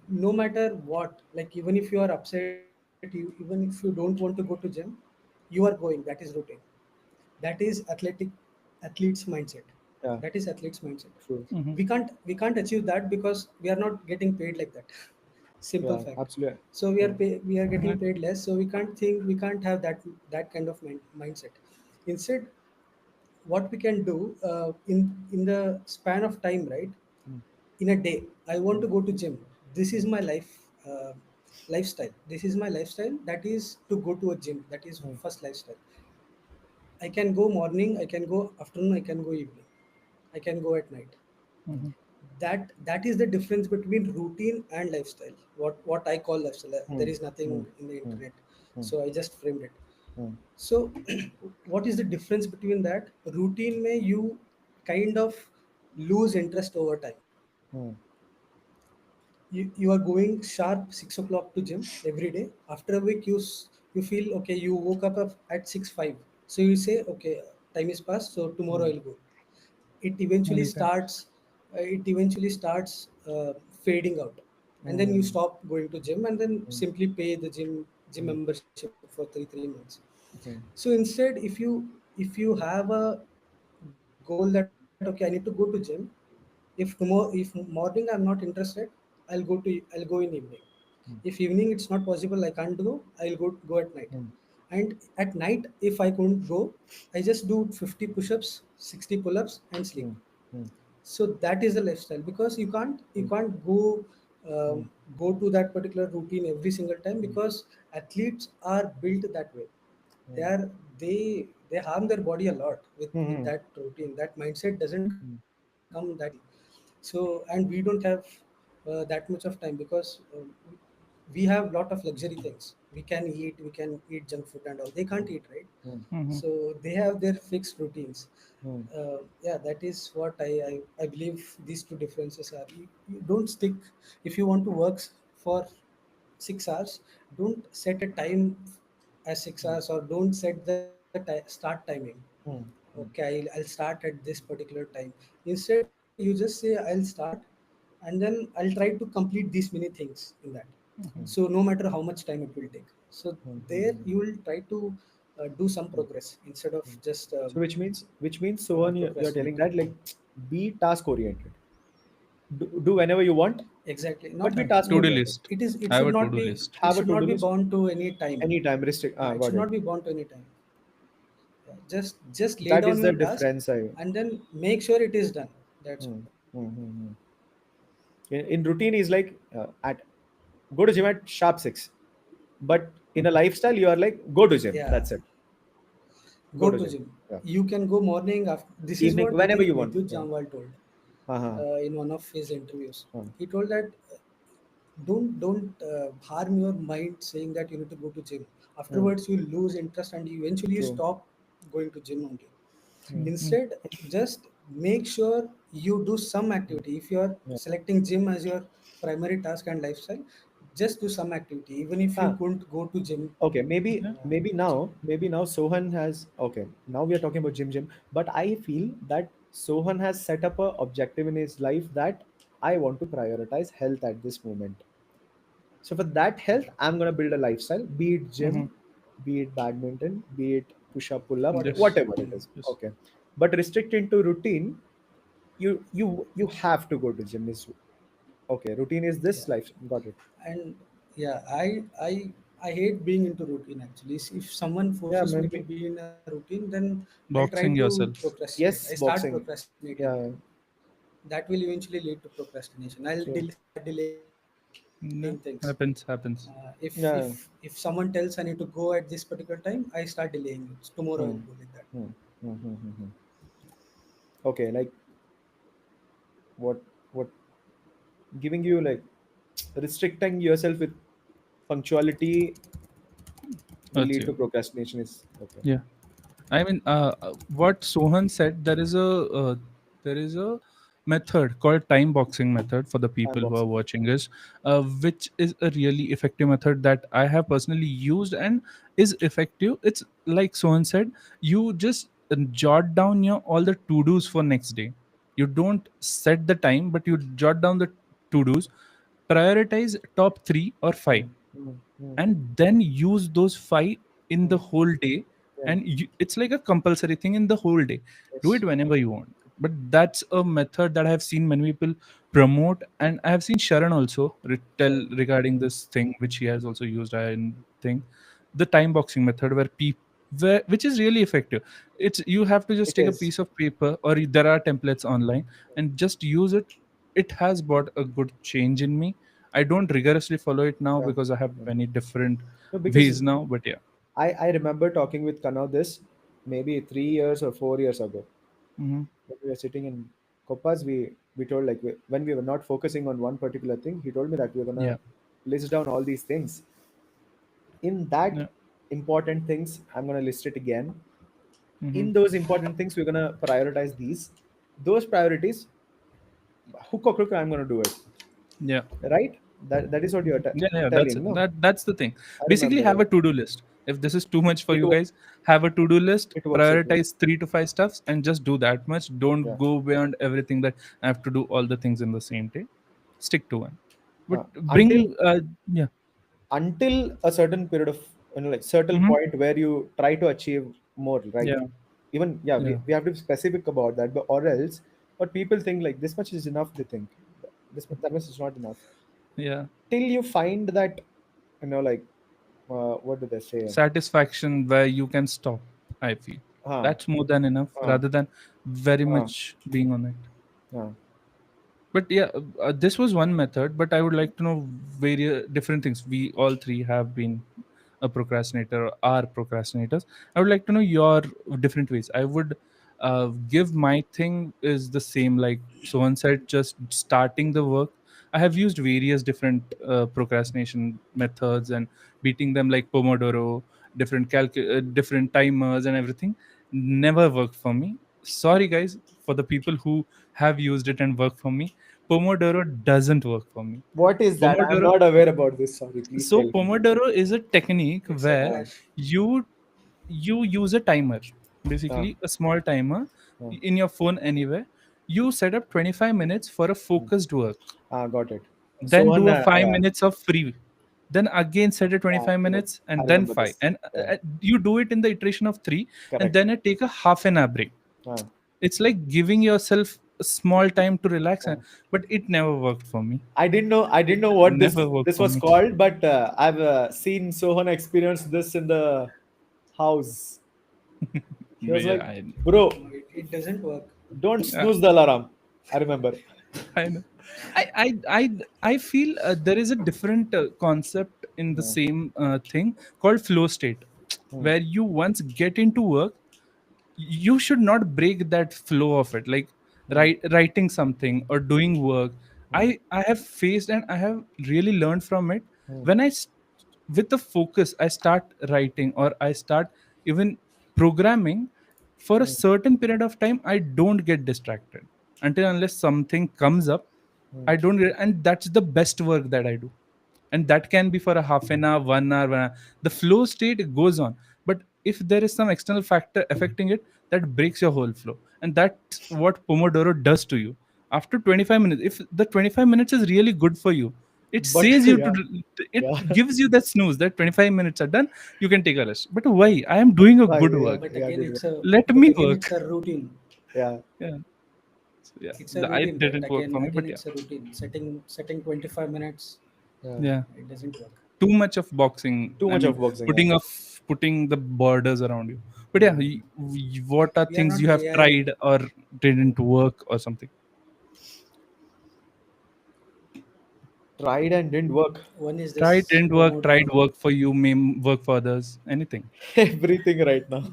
No matter what, like even if you are upset, even if you don't want to go to gym, you are going. That is routine. That is athlete's mindset. Yeah. That is athlete's mindset. True. mhm, We can't achieve that because we are not getting paid like that. Simple Yeah. fact. Absolutely. So Yeah. we are getting mhm, paid less, so we can't have that kind of mindset. Instead, what we can do in the span of time, right? Mm, In a day, I want mm, to go to gym. This is mm, my lifestyle. This is my lifestyle. That is to go to a gym. That is mm, first lifestyle. I can go morning, I can go afternoon, I can go evening, I can go at night. mm, mhm, That is the difference between routine and lifestyle. What I call lifestyle. There mm, is nothing mm, in the mm, internet, mm, so I just framed it. mm, So what is the difference between that? Routine may you kind of lose interest over time. mm, You are going sharp 6 o'clock to gym every day. After a week, you feel okay. You woke up at 6:05, so you say okay, time is passed, so tomorrow mm, I'll go. It eventually anytime. starts fading out, and then you mm, stop going to gym and then mm, simply pay the gym mm, membership for 3 months. mm, So instead, if you have a goal that okay, I need to go to gym. If morning I'm not interested, I'll go in evening. If mm, evening it's not possible, I can't go, I'll go at night. mm, And at night, if I couldn't go, I just do 50 push-ups, 60 pull-ups, and sleep. mm, mm, So that is the lifestyle, because you mm, can't go mm, go to that particular routine every single time, mm, because athletes are built that way. they mm, are they harm their body a lot with mm, that routine. That mindset doesn't come mm, that easily. So, and we don't have that much of time, because we have lot of luxury things. We can eat junk food and all. They can't eat, right? mm, Mhm. So they have their fixed routines. mm, Yeah, that is what I believe these two differences are. You don't stick. If you want to work for 6 hours, don't set a time as 6 hours, or don't set the start timing. mm, Okay, I'll start at this particular time. Instead, you just say I'll start, and then I'll try to complete these many things in that. Mhm. So no matter how much time it will take, so there Mm-hmm. you will try to do some progress instead of just So which means so on you're telling procrastinating. that like be task oriented. Do whenever you want, Exactly, but not be Yeah. task To-do oriented. list. it I have should a not to-do be, list. it Have a should to-do not be list bound to any time. anytime restrict. Ah, It got should it. not be bound to any time. Yeah, just lay That down is the your task difference. I. and then make sure it is done. That's all. Hmm, hmm, hmm, hmm. In routine is like at go to gym at sharp 6, but in a lifestyle you are like go to gym. Yeah, That's it. Go go to to gym. gym. Yeah. You can go morning after. This is Evening what whenever you want. Vidyut Yeah. Jamwal told Uh-huh. in one of his interviews. Uh, He told that don't harm your mind saying that you need to go to gym. hmm. Afterwards, you lose interest and you eventually True. stop going to gym only. Hmm. Mm. Instead, just make sure you do some Hmm. activity. If you are Yeah. selecting gym as your primary task and lifestyle, just do some activity. Even if you Ah, couldn't go to gym, okay, maybe Yeah. maybe so now Sohan has okay. Now we are talking about gym, but I feel that Sohan has set up a objective in his life that I want to prioritize health at this moment. So for that health, I'm gonna build a lifestyle, be it Mhm. gym, be it badminton, be it push up, pull up, whatever. Yes. whatever it is. Yes. Okay, but restricting to routine, you have to go to gym. Is okay. Routine is Yeah, this life. Got it. and yeah, I hate being into routine actually. If someone Yeah, forces me to maybe be in a routine, then I'll try Boxing to yourself. procrastinate. I yes, start boxing. procrastinating. Yeah, That will eventually lead to procrastination. I'll true. start delaying things. No, happens, If happens. Yeah. someone tells I need to go at this particular time, I start delaying it. Tomorrow I'll go Hmm. like that. Hmm. Hmm. Hmm. Hmm. Hmm. Okay, like what giving you like restricting yourself with punctuality will Hurts lead you. to procrastination is okay. Yeah. I mean, what Sohan said, there is a method called time boxing method for the Time people who are boxing. watching us, which is a really effective method that I have personally used and is effective. It's like Sohan said, you just jot down your all the to dos for next day. You don't set the time, but you jot down the to dos. Prioritize top three or Hmm. five Hmm. Hmm. and then use those five in the Hmm. whole day, Yeah. and it's like a compulsory thing in the whole day. Do it Yes. whenever you want, but that's a method that I have seen many people promote, and I have seen Sharon also tell Yeah. regarding this thing which he has also used. I think the time boxing method where people which is really effective. It's you have to just It take a is. piece of paper, or there are templates online, and just use it. It has brought a good change in me. I don't rigorously follow it now Yeah. because I have Yeah. many different No, because ways now. But yeah. I remember talking with Kanav this maybe 3 years or 4 years ago. Hmm. When we were sitting in Copas, we told like when we were not focusing on one particular thing, he told me that we are Yeah. gonna list down all these things. In that Yeah. important things, I'm gonna list it again. Hmm. In those important things, we're gonna prioritize these. Those priorities, hook or crook, I'm gonna do it. Yeah. Right? That is what you're Yeah, yeah, that's telling, it. no? That's the thing. I Basically, remember. have Yeah. a to-do list. If this is too much for It you wo- guys, have a to-do list. it works. It works. Prioritize 3 to 5 stuffs and just do that much. Don't Yeah. go beyond everything that I have to do all the things in the same day. Stick to one. But Until bring, yeah, a certain period of like certain hmm, point where you try to achieve more, right? yeah, Even yeah, yeah, we have to be specific about that, but or else what people think like this much is enough, they think that much is not enough yeah. till you find that like what do they say? Satisfaction where you can stop. I feel huh that's more than enough, huh rather than very huh much being on it. huh But yeah, this was one method, but I would like to know various different things. We all three have been a procrastinator or are procrastinators. I would like to know your different ways. I would give my thing is the same, like someone said, just starting the work. I have used various different procrastination methods and beating them like Pomodoro, different timers and everything. Never worked for me. Sorry, guys, for the people who have used it and worked for me. Pomodoro doesn't work for me. what is that? I'm Pomodoro not aware about this. Sorry, please so tell me. Pomodoro is a technique It's a where uh, crash. you you use a timer, uh, basically a small timer uh, in your phone anywhere. You set up 25 minutes for a focused work, Got it. then Sohan, do a 5 yeah, minutes of free, then again set a yeah, 25 correct. minutes, I and then remember 5, this. and Yeah, you do it in the iteration of 3, and correct. then I take a half an hour break. Uh, It's like giving yourself a small time to relax, uh, but it never worked for me. I It didn't know what never worked this for was me. called, but I've seen Sohan experience this in the house. He was Yeah, like, "Bro, No, it doesn't work. don't I, snooze the alarm." I remember. I know. I feel there is a different concept in the Hmm, same thing called flow state, hmm, where you once get into work, you should not break that flow of it. Like hmm, writing something or doing work. hmm, I have faced and I have really learned from it. hmm, When with the focus, I start writing or I start even programming for a hmm, certain period of time. I don't get distracted until unless something comes up. hmm. I don't get, and that's the best work that I do. And that can be for a half an hour, 1 hour, 1 hour. The flow state goes on. But if there is some external factor affecting it, that breaks your whole flow. And that's what Pomodoro does to you. After 25 minutes, if the 25 minutes is really good for you, it But says you to, yeah, it yeah. gives you that snooze that 25 minutes are done, you can take a rest. But why? I am doing a Why? good Yeah, work. But yeah, again, good. Let me it's work. a routine. Yeah, Yeah. So, yeah. It's a I routine, right? didn't work for me, Again, but yeah. it's a routine. Setting 25 minutes. yeah. Yeah. It doesn't work. Too much of boxing Too much and of boxing. Yeah. putting the borders around you. But yeah, Hmm. what are We are things not you have AI. tried or didn't work or something? Tried and didn't work. One is Tried, this didn't work, tried, Pomodoro. work for you, may work for others, anything. Everything right now.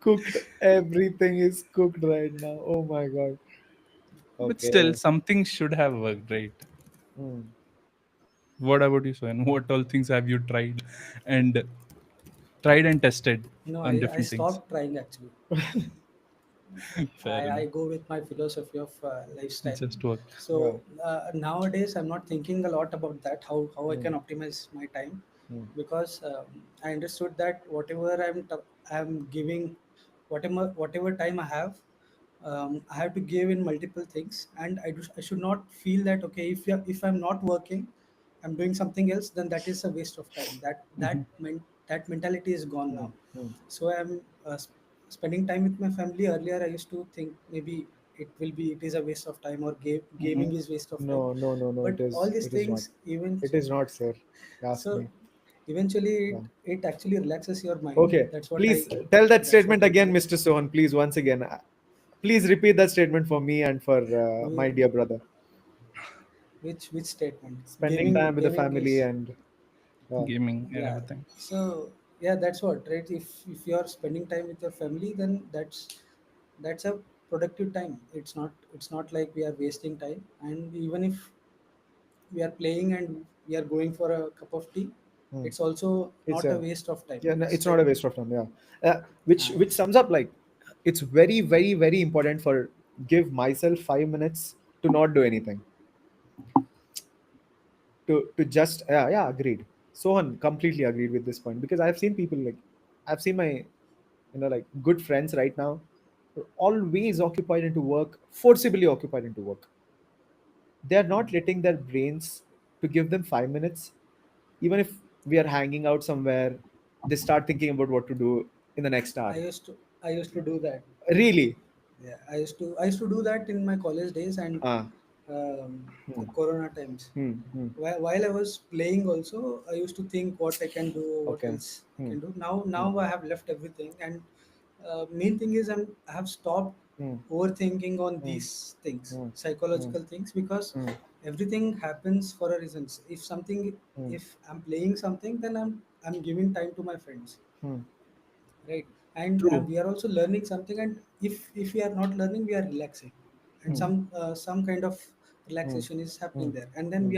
Cooked. Everything is cooked right now. Oh my god. But still, Okay. something should have worked, right? Hmm. What about you, Swan? What all things have you and tried and tested No, on I different things? stopped trying actually. Fair enough. I go with my philosophy of lifestyle. Just work. Yeah. So nowadays, I'm not thinking a lot about that. How I Hmm. can optimize my time, Hmm. because I understood that whatever I'm giving, whatever time I have, I have to give in multiple things, and I should not feel that okay, if I'm not working, I'm doing something else, then that is a waste of time. Hmm. That mentality is gone Hmm. now. Hmm. So I'm spending time with my family. Earlier I used to think maybe it is a waste of time, or Hmm. gaming is waste of time. No, no, no, no. But It all is. these It is not. things, even It is not, sir. Ask so me. eventually Yeah. it actually relaxes your mind. Okay. That's what I Please tell that that's what statement I again, believe. Mr. Sohan. Please, once again. Please repeat that statement for me and for my Whi- dear brother. which statement? Spending Gaming time with the gaming family is, and Gaming and yeah. everything. So yeah, that's what, right? If you are spending time with your family, then that's a productive time. It's not like we are wasting time. And even if we are playing and we are going for a cup of tea, hmm, it's also it's not a a waste of time. yeah, no, It's it's not like a waste of time. Yeah, which uh, sums up like it's very, very, very important for give myself 5 minutes to not do anything, to just yeah, agreed. Sohan completely agreed with this point because I've seen people like I've seen my like good friends right now always occupied into work, forcibly occupied into work. They are not letting their brains to give them 5 minutes, even if we are hanging out somewhere. They start thinking about what to do in the next I hour. used to I used to do that. Really? Yeah, I used to do that in my college days and Ah. the Hmm. Corona times. Hmm. While I was playing, also I used to think what I can do, what Okay. else I Hmm. can do. Now Hmm. now I have left everything, and main thing is I have stopped Hmm. overthinking on Hmm. these things, Hmm. Hmm. psychological things, because Hmm. everything happens for a reason. Hmm. If I'm playing something, then I'm giving time to my friends, Hmm. right? And True. we are also learning something, and if we are not learning, we are relaxing, and Hmm. some kind of Hmm. relaxation is Hmm. happening there, and then Hmm.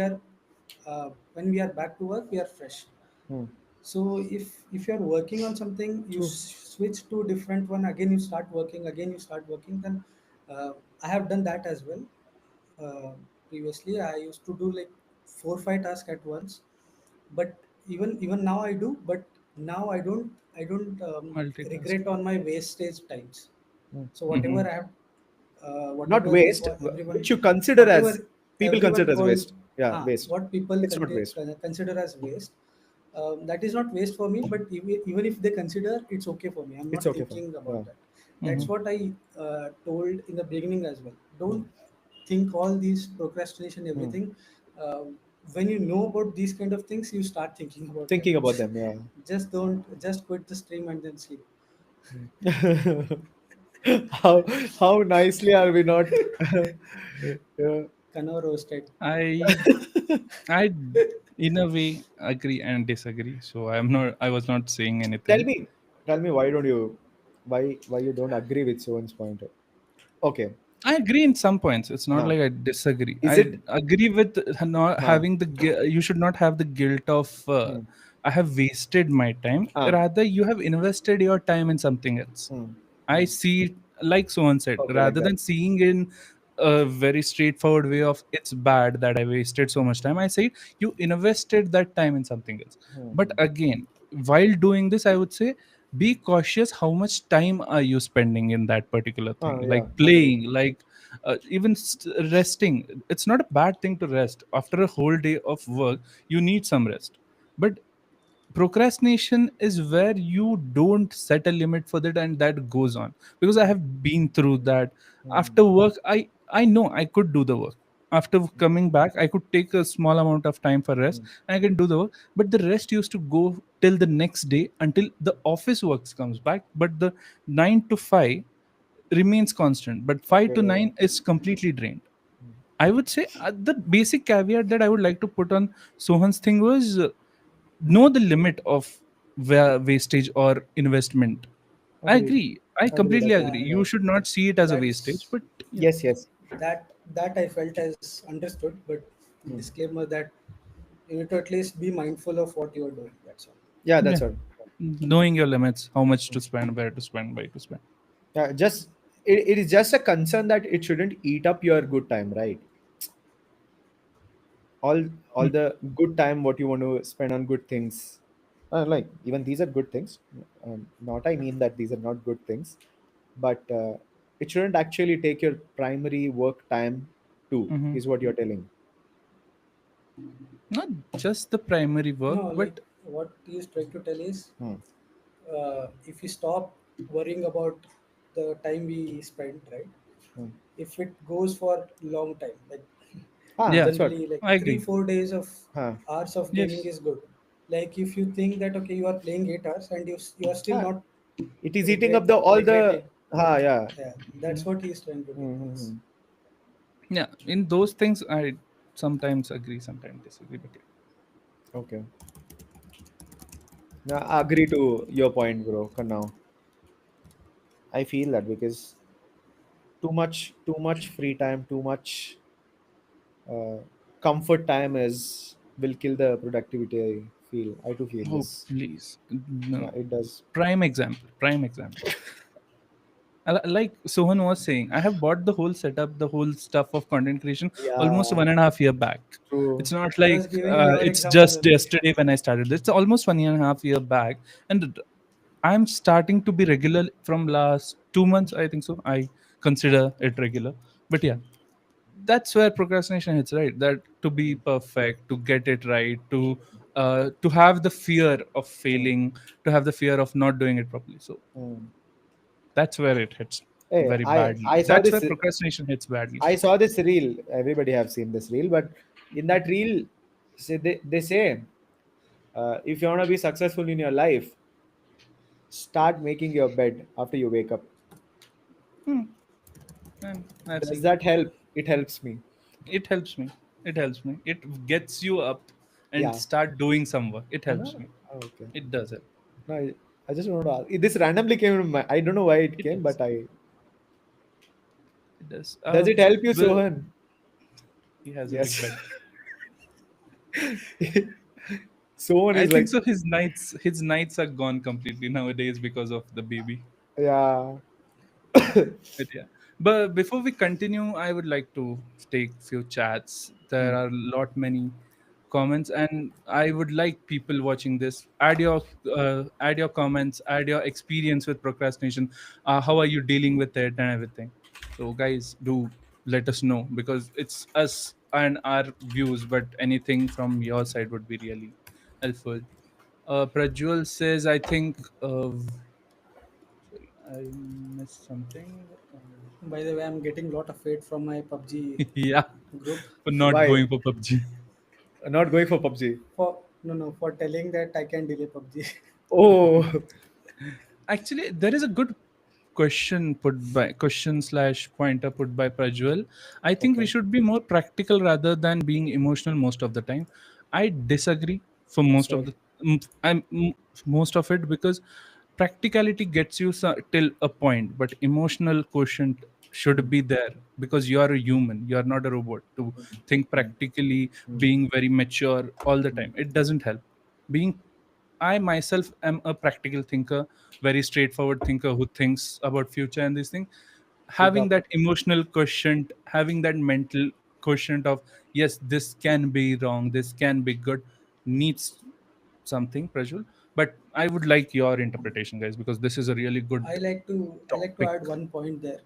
when we are back to work, we are fresh. Hmm. So if you're working on something, you True. switch to different one, again you start working, then uh, I have done that as well. uh, Previously I used to do like 4 5 tasks at once, but even now I do, but now I don't regret Multitasking. on my wastage times. mm. So Mm-hmm. whatever I have, Not whatever waste, everyone, which you consider whatever as people everyone consider as call, waste. Yeah, waste. what people It's not waste. consider as waste, that is not waste for me. But even if they consider, it's okay for me. I'm It's not okay for. thinking about Yeah. that. Mm-hmm. That's what I told in the beginning as well. Mm, Don't think all these procrastination, mm. everything. Uh, when you know about these kind of things, you start thinking about them. Thinking about them. Yeah. Just quit the stream and then sleep. Mm. How nicely are we not? Yeah. Kano roasted. I I in a way agree and disagree. So I was not saying Tell anything. me, tell me, why you don't agree with Sohan's point? Okay. I agree in some points. It's not Huh. like I disagree. Is I it? agree with not Huh. having you should not have the guilt of Hmm. I have wasted my time. Huh. Rather, you have invested your time in something else. Hmm. I Hmm. see it like someone said, Okay, like rather that. than seeing in a very straightforward way of it's bad that I wasted so much time. I say you invested that time in something else. Hmm. But Hmm. again, while doing this, I would say be cautious how much time are you spending in that particular thing, Yeah. like Agree. playing, like even resting. It's not a bad thing to rest after a whole day of work. You need some rest, but procrastination is where you don't set a limit for that and that goes on, because I have been through that. Hmm. After work, I know I could do the work. After coming back, I could take a small amount of time for rest Hmm. and I can do the work, but the rest used to go till the next day until the office works comes back. But the 9 to 5 remains constant, but 5 to Okay. 9 is completely drained. I would say the basic caveat that I would like to put on Sohan's thing was know the limit of wastage or investment. I Agreed. agree. I Agreed. completely Agreed. agree. Yeah, You should not see it as a wastage, that's but yeah. Yes. Yes. that I felt as understood, but Hmm. disclaimer that you need to at least be mindful of what you're doing. That's all. Yeah. Yeah. That's all. Knowing your limits, how much to spend, where to spend, why to spend. Yeah. Just it is just a concern that it shouldn't eat up your good time, right? all all Hmm. the good time what you want to spend on good things, like even these are good things, not I mean that these are not good things, but it shouldn't actually take your primary work time too, Hmm. is what you're telling. Not just the primary work, No, like but what he is trying to tell is, Hmm. if we stop worrying about the time we spend, right? Hmm. If it goes for long time, like yeah, That's what. generally like I three agree. four days of Huh. hours of gaming Yes. is good. Like if you think that okay, you are playing 8 hours and you are still Huh. not It is eating up the all the. regretting. Yeah. Yeah, that's Yeah. what he is trying to tell us. Mm-hmm. Yeah. In those things, I sometimes agree, sometimes disagree, but yeah. Okay. Now, I agree to your point, bro. Now I feel that because too much free time, too much uh, comfort time is will kill the productivity. I too feel Oh, this. please. Yeah, No. it does. Prime example. Prime example. Like Sohan was saying, I have bought the whole setup, the whole stuff of content creation almost Yeah, 1.5 year back. true. It's not I like was giving your it's examples just only. yesterday when I started. It's almost 1.5 year back, and I'm starting to be regular from last 2 months. I think so. I consider it regular, but yeah, that's where procrastination hits, right? That to be Mm, perfect, to get it right, to have the fear of mm, failing, to have the fear of not doing it properly. So mm. that's where it hits Hey, very I badly. I saw That's where this procrastination hits badly. I saw this reel. Everybody have seen this reel, but in that reel, they say if you want to be successful in your life, start making your bed after you wake up. Hmm. And I've Does seen that. that help? It helps me. It helps me. It helps me. It gets you up and Yeah. start doing some work. It Uh-huh. helps me. Oh, okay. It does it. No, I just want to ask. This randomly came to my. I don't know why it It came, does. but I. It does. Does it help you, Well, Sohan? he has a big Yes. bed. Sohan I is think like, so. His nights are gone completely nowadays because of the baby. yeah. But yeah. But before we continue, I would like to take few chats. There Hmm. are lot many. comments, and I would like people watching this add your comments, add your experience with procrastination. How are you dealing with it and everything? So guys, do let us know, because it's us and our views, but anything from your side would be really helpful. Prajwal says, I think sorry, I missed something. By the way, I'm getting a lot of hate from my PUBG Yeah, group for not Why? going for PUBG. Not going for PUBG. for no for telling that I can delay PUBG. Oh, Actually, there is a good question slash pointer put by Prajwal. I think we okay. should be more practical rather than being emotional most of the time. I disagree for most of Same. the most of it, because practicality gets you till a point, but emotional quotient should Mm, be there, because you are a human, you are not a robot to think mm, practically, mm, being very mature all the mm. time. It doesn't help. Being I myself am a practical thinker, very straightforward thinker who thinks about future and these things. Good Having job. that emotional quotient, having that mental quotient of yes, this can be wrong, this can be good, needs something, Prajul. But I would like your interpretation, guys, because this is a really good I like to topic. add one point there.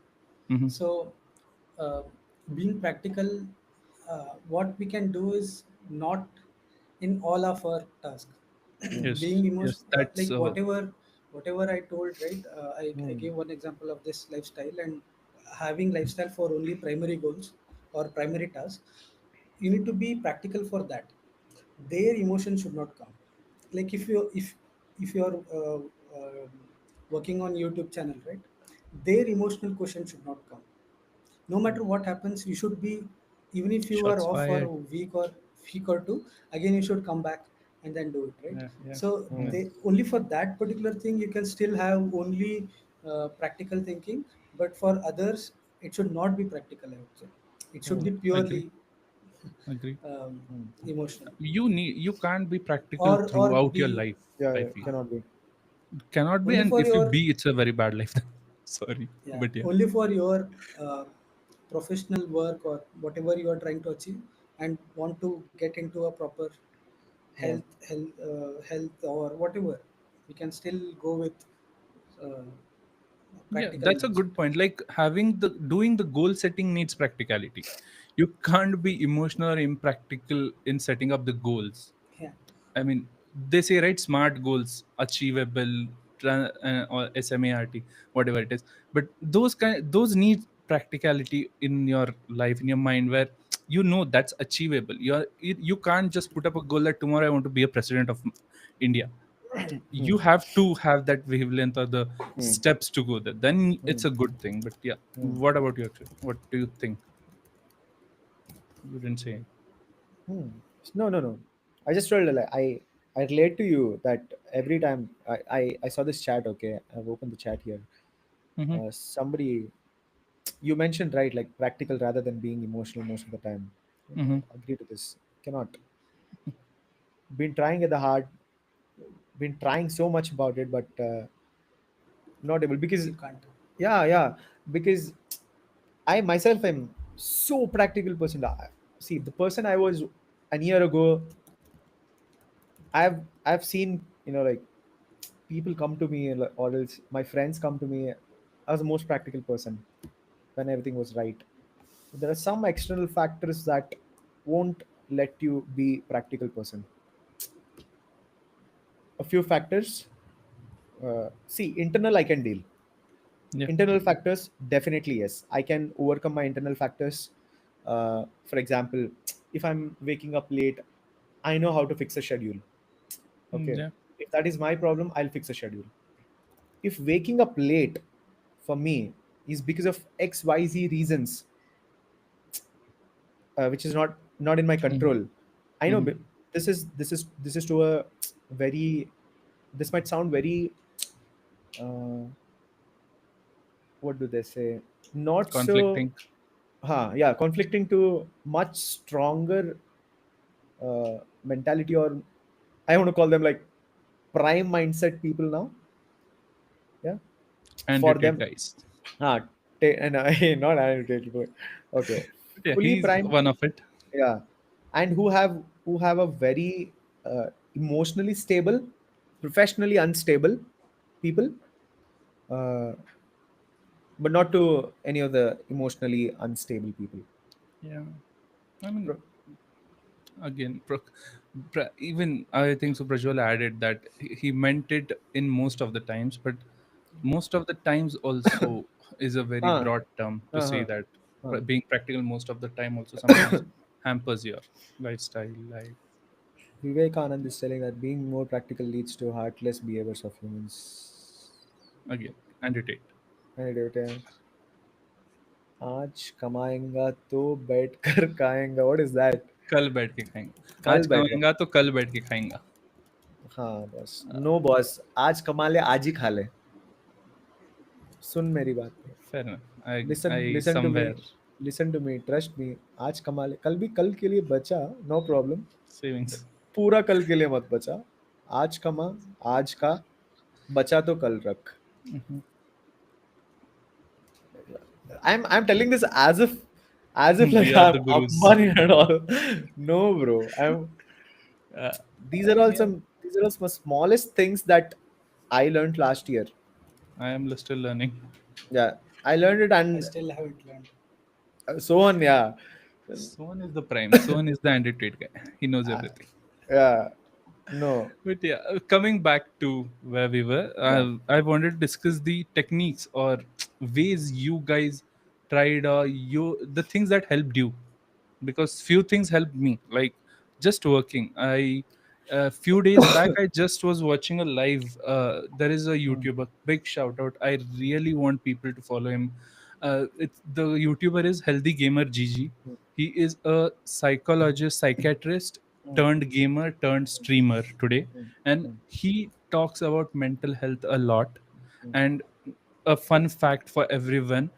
Hmm. So, uh, being practical, what we can do is not in all of our tasks. Mm, Being Yes, yes, emotional, that's like whatever I told, right? I mm, gave one example of this lifestyle, and having lifestyle for only primary goals or primary tasks, you need to be practical for that. Their emotion should not come. Like if you're working on YouTube channel, right? Their emotional question should not come. No matter what happens, you should be, even if you are shots off for a fired. week or two, again you should come back and then do it, right? Yeah, yeah, So mm, yeah. they only for that particular thing you can still have only practical thinking, but for others it should not be practical, I would say. It should mm, be Agree, purely agree. mm. emotional, You can't be practical or throughout your be, life, Yeah, I yeah, feel. cannot be. Cannot be, only and for if you your, be, it's a very bad life. Sorry, yeah, but yeah. only for your uh, professional work or whatever you are trying to achieve and want to get into a proper Yeah. health or whatever, we can still go with uh, Yeah, practical that's a mindset. good point. Like having the doing the goal setting needs practicality. You can't be emotional or impractical in setting up the goals. Yeah, I mean, they say, right, smart goals, achievable, or SMART, whatever it is. But those need practicality in your life, in your mind, where you know that's achievable. You can't just put up a goal that tomorrow I want to be a president of India. Mm, You have to have that wavelength or the mm, steps to go there. Then mm, it's a good thing. But yeah, mm, what about you, actually? What do you think? You didn't say. mm. No, no, no. I just told like I relate to you that every time I saw this chat. Okay, I've opened the chat here. Mm-hmm, Somebody you mentioned right, like practical rather than being emotional most of the time. mm-hmm. Agree to this. Cannot. Been trying at the hard. Been trying so much about it, but not able because you can't. yeah, yeah. Because I myself am so practical person. See, the person I was a year ago, I've seen like people come to me or else my friends come to me. I was the most practical person when everything was right. There are some external factors that won't let you be practical person. A few factors. See, internal I can deal. Yeah. Internal factors, definitely yes. I can overcome my internal factors. For example, if I'm waking up late, I know how to fix a schedule. Mm, Okay. yeah. If that is my problem, I'll fix a schedule. If waking up late for me is because of XYZ reasons, which is not in my Mm-hmm, control, I know mm-hmm. this is to a very, this might sound very uh, what do they say, not so, Conflicting. yeah, conflicting to much stronger mentality, or I want to call them like prime mindset people now. Yeah, And for retreat them, guys. ah, and I not identity, but okay, But yeah, fully he's prime, one of it. yeah, and who have who have a very emotionally stable, professionally unstable people, uh, but not to any of the emotionally unstable people. Yeah. I mean, Pro- again, even I think so. Prajwal added that he meant it in most of the times, but most of the times also is a very Ah, broad term to say uh-huh, that uh. being practical most of the time also sometimes hampers your lifestyle, life. Vivekanand is telling that being more practical leads to heartless behaviors of humans. Again, annotate. मैंने देखा है, आज कमाएंगा तो बैठ कर खाएंगा. What is that? कल बैठ के खाएंगे, कल आज बैठ कर. कमाएंगा तो कल बैठ के खाएंगा. हाँ बॉस. No boss. आज कमा ले आज ही खा ले. सुन मेरी बात. Fair enough. Listen, I listen to somewhere me. Listen to me. Trust me. आज कमा ले. कल भी कल के लिए बचा. No problem. savings. पूरा कल के लिए मत बचा. आज कमा. आज का. बचा तो कल रख. I'm telling this as if like We are I'm the up gurus. money and all. No, bro. I'm Uh, these are all yeah, some these are all some smallest things that I learned last year. I am still learning. Yeah, I learned it, I and still haven't learned. so on. Yeah, Sohan is the prime. Sohan is the annotate guy. He knows uh, everything. yeah. No, But yeah, coming back to where we were, yeah. I wanted to discuss the techniques or ways you guys tried, or the things that helped you, because few things helped me, like just working. I A few days back I just was watching a live. There is a Mm, YouTuber, big shout out. I really want people to follow him. It's the YouTuber is Healthy Gamer GG. mm, He is a psychologist, psychiatrist mm, turned gamer turned streamer today, mm, and mm, he talks about mental health a lot. mm, And a fun fact for everyone,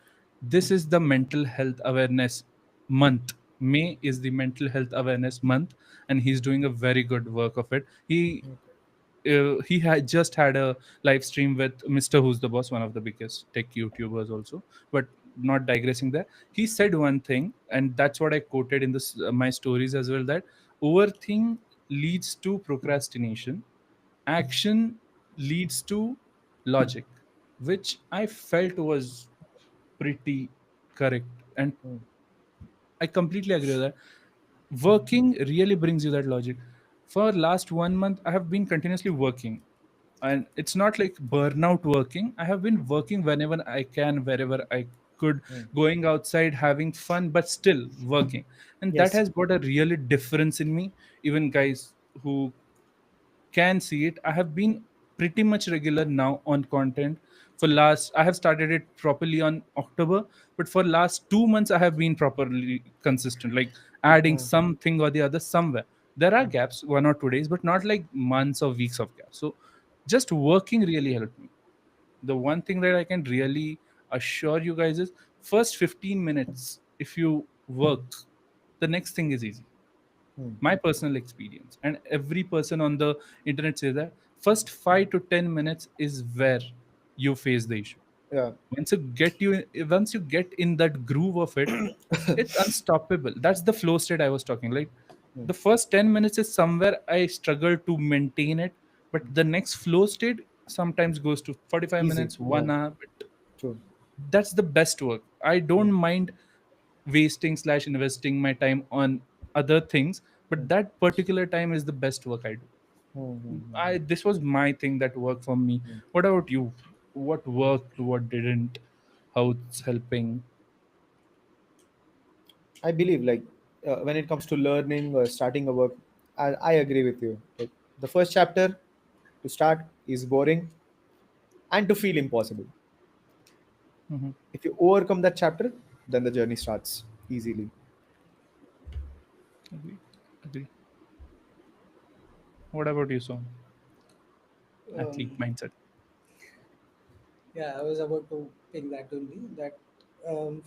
this is the mental health awareness month. May is the mental health awareness month, and he's doing a very good work of it. He had just had a live stream with Mr. Who's the Boss, one of the biggest tech YouTubers also. But not digressing there, he said one thing, and that's what I quoted in my stories as well, that overthink leads to procrastination, action leads to logic, which I felt was pretty correct. And mm, I completely agree with that. Working really brings you that logic. For last 1 month I have been continuously working, and it's not like burnout working. I have been working whenever I can, wherever I could, mm. going outside, having fun, but still working. And that Yes. has got a really difference in me. Even guys who can see it, I have been pretty much regular now on content. For last, I have started it properly on October, but for last 2 months I have been properly consistent, like adding Mm, something or the other somewhere. There are gaps, 1 or 2 days, but not like months or weeks of gaps. So just working really helped me. The one thing that I can really assure you guys is, first 15 minutes if you work, the next thing is easy. mm. My personal experience, and every person on the internet says that first 5 to 10 minutes is where you face the issue. Yeah. Once you get in that groove of it, it's unstoppable. That's the flow state I was talking, like Mm. the first 10 minutes is somewhere I struggle to maintain it, but the next flow state sometimes goes to 45 Easy. minutes, Yeah. 1 hour. But True. that's the best work. I Mm, don't mind wasting slash investing my time on other things, mm, but that particular time is the best work I do. mm, mm, I This was my thing that worked for me. mm. What about you? What worked, what didn't, how it's helping? I believe like when it comes to learning or starting a work, I agree with you. Like the first chapter to start is boring and to feel impossible. Hmm. If you overcome that chapter, then the journey starts easily. Agree, agree. What about you, son? Athlete Um, mindset. yeah, I was about to pick that only. That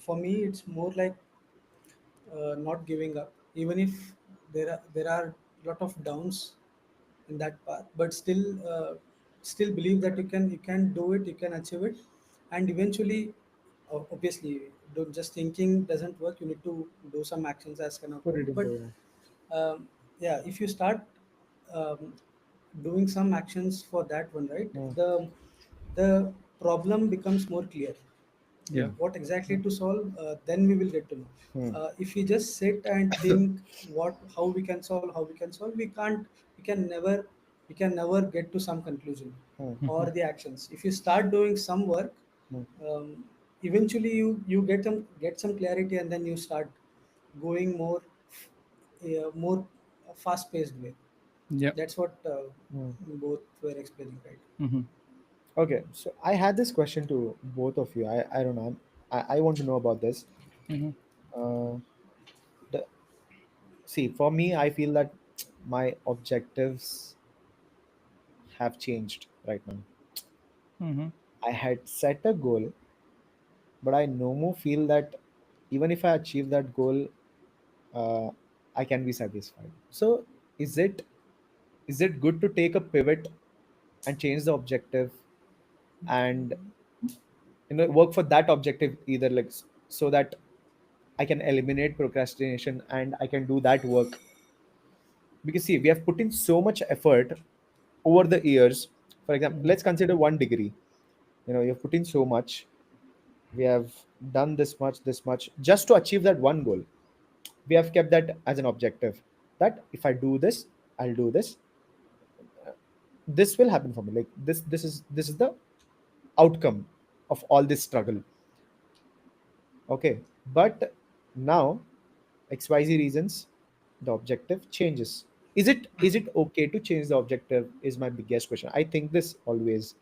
for me, it's more like not giving up, even if there are lot of downs in that path, but still believe that you can do it, you can achieve it, and eventually, obviously, don't just thinking doesn't work. You need to do some actions as cannot Put work, it but into um, yeah, if you start um, doing some actions for that one, right, Hmm. the problem becomes more clear. Yeah. Hmm. What exactly to solve, then we will get to know. Hmm. If we just sit and think what how we can solve, we can never get to some conclusion Hmm. or the actions. If you start doing some work, Hmm. um, eventually you get some clarity, and then you start going more fast paced way. Yeah. That's what Hmm. both were explaining, right? Mm-hmm. Okay, so I had this question to both of you. I don't know. I want to know about this. Mm-hmm. Uh, the, See, for me, I feel that my objectives have changed right now. Mm-hmm. I had set a goal, but I no more feel that even if I achieve that goal, uh, I can be satisfied. So, is it is it good to take a pivot and change the objective and work for that objective either so that I can eliminate procrastination and I can do that work? Because see, we have put in so much effort over the years. For example, Mm-hmm. let's consider one degree. You've put in so much. We have done this much just to achieve that one goal. We have kept that as an objective, that if I do this, I'll do this, this will happen for me. Like this is the outcome of all this struggle. Okay, but now XYZ reasons, the objective changes. Is it okay to change the objective is my biggest question. I think this always.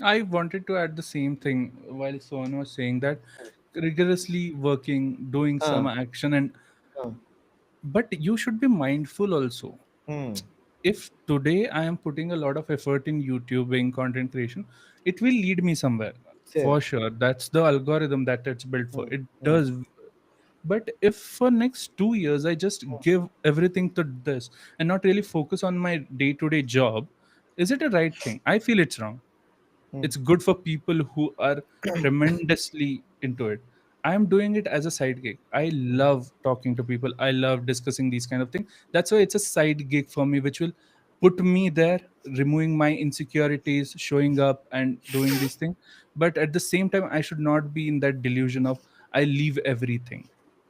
I wanted to add the same thing while Sohan was saying that rigorously working, doing some uh, action, and uh, but you should be mindful also. hmm, If today I am putting a lot of effort in YouTubing content creation, it will lead me somewhere say, for sure. That's the algorithm that it's built for. hmm, It hmm, does. But if for next 2 years I just give everything to this and not really focus on my day-to-day job, is it a right thing? I feel it's wrong. hmm, It's good for people who are tremendously into it. I am doing it as a side gig. I love talking to people, I love discussing these kind of things. That's why it's a side gig for me, which will put me there, removing my insecurities, showing up and doing these things. But at the same time, I should not be in that delusion of I leave everything.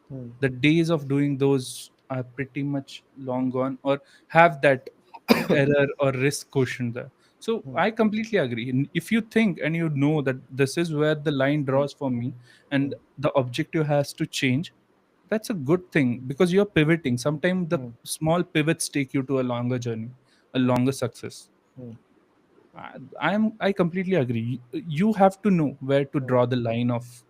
hmm, The days of doing those are pretty much long gone, or have that error or risk quotient there. So hmm, I completely agree. And if you think and you know that this is where the line draws for me, hmm, and the objective has to change, that's a good thing because you're pivoting. Sometimes the hmm, small pivots take you to a longer journey, a longer success. hmm, I completely agree. You have to know where to hmm, draw the line of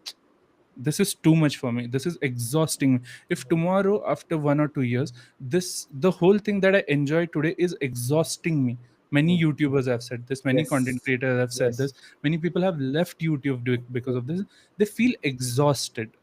this is too much for me, this is exhausting me. If tomorrow after 1 or 2 years this the whole thing that I enjoy today is exhausting me, many hmm. YouTubers have said this, many content Yes, creators have said this, yes. many people have left YouTube because of this. They feel exhausted.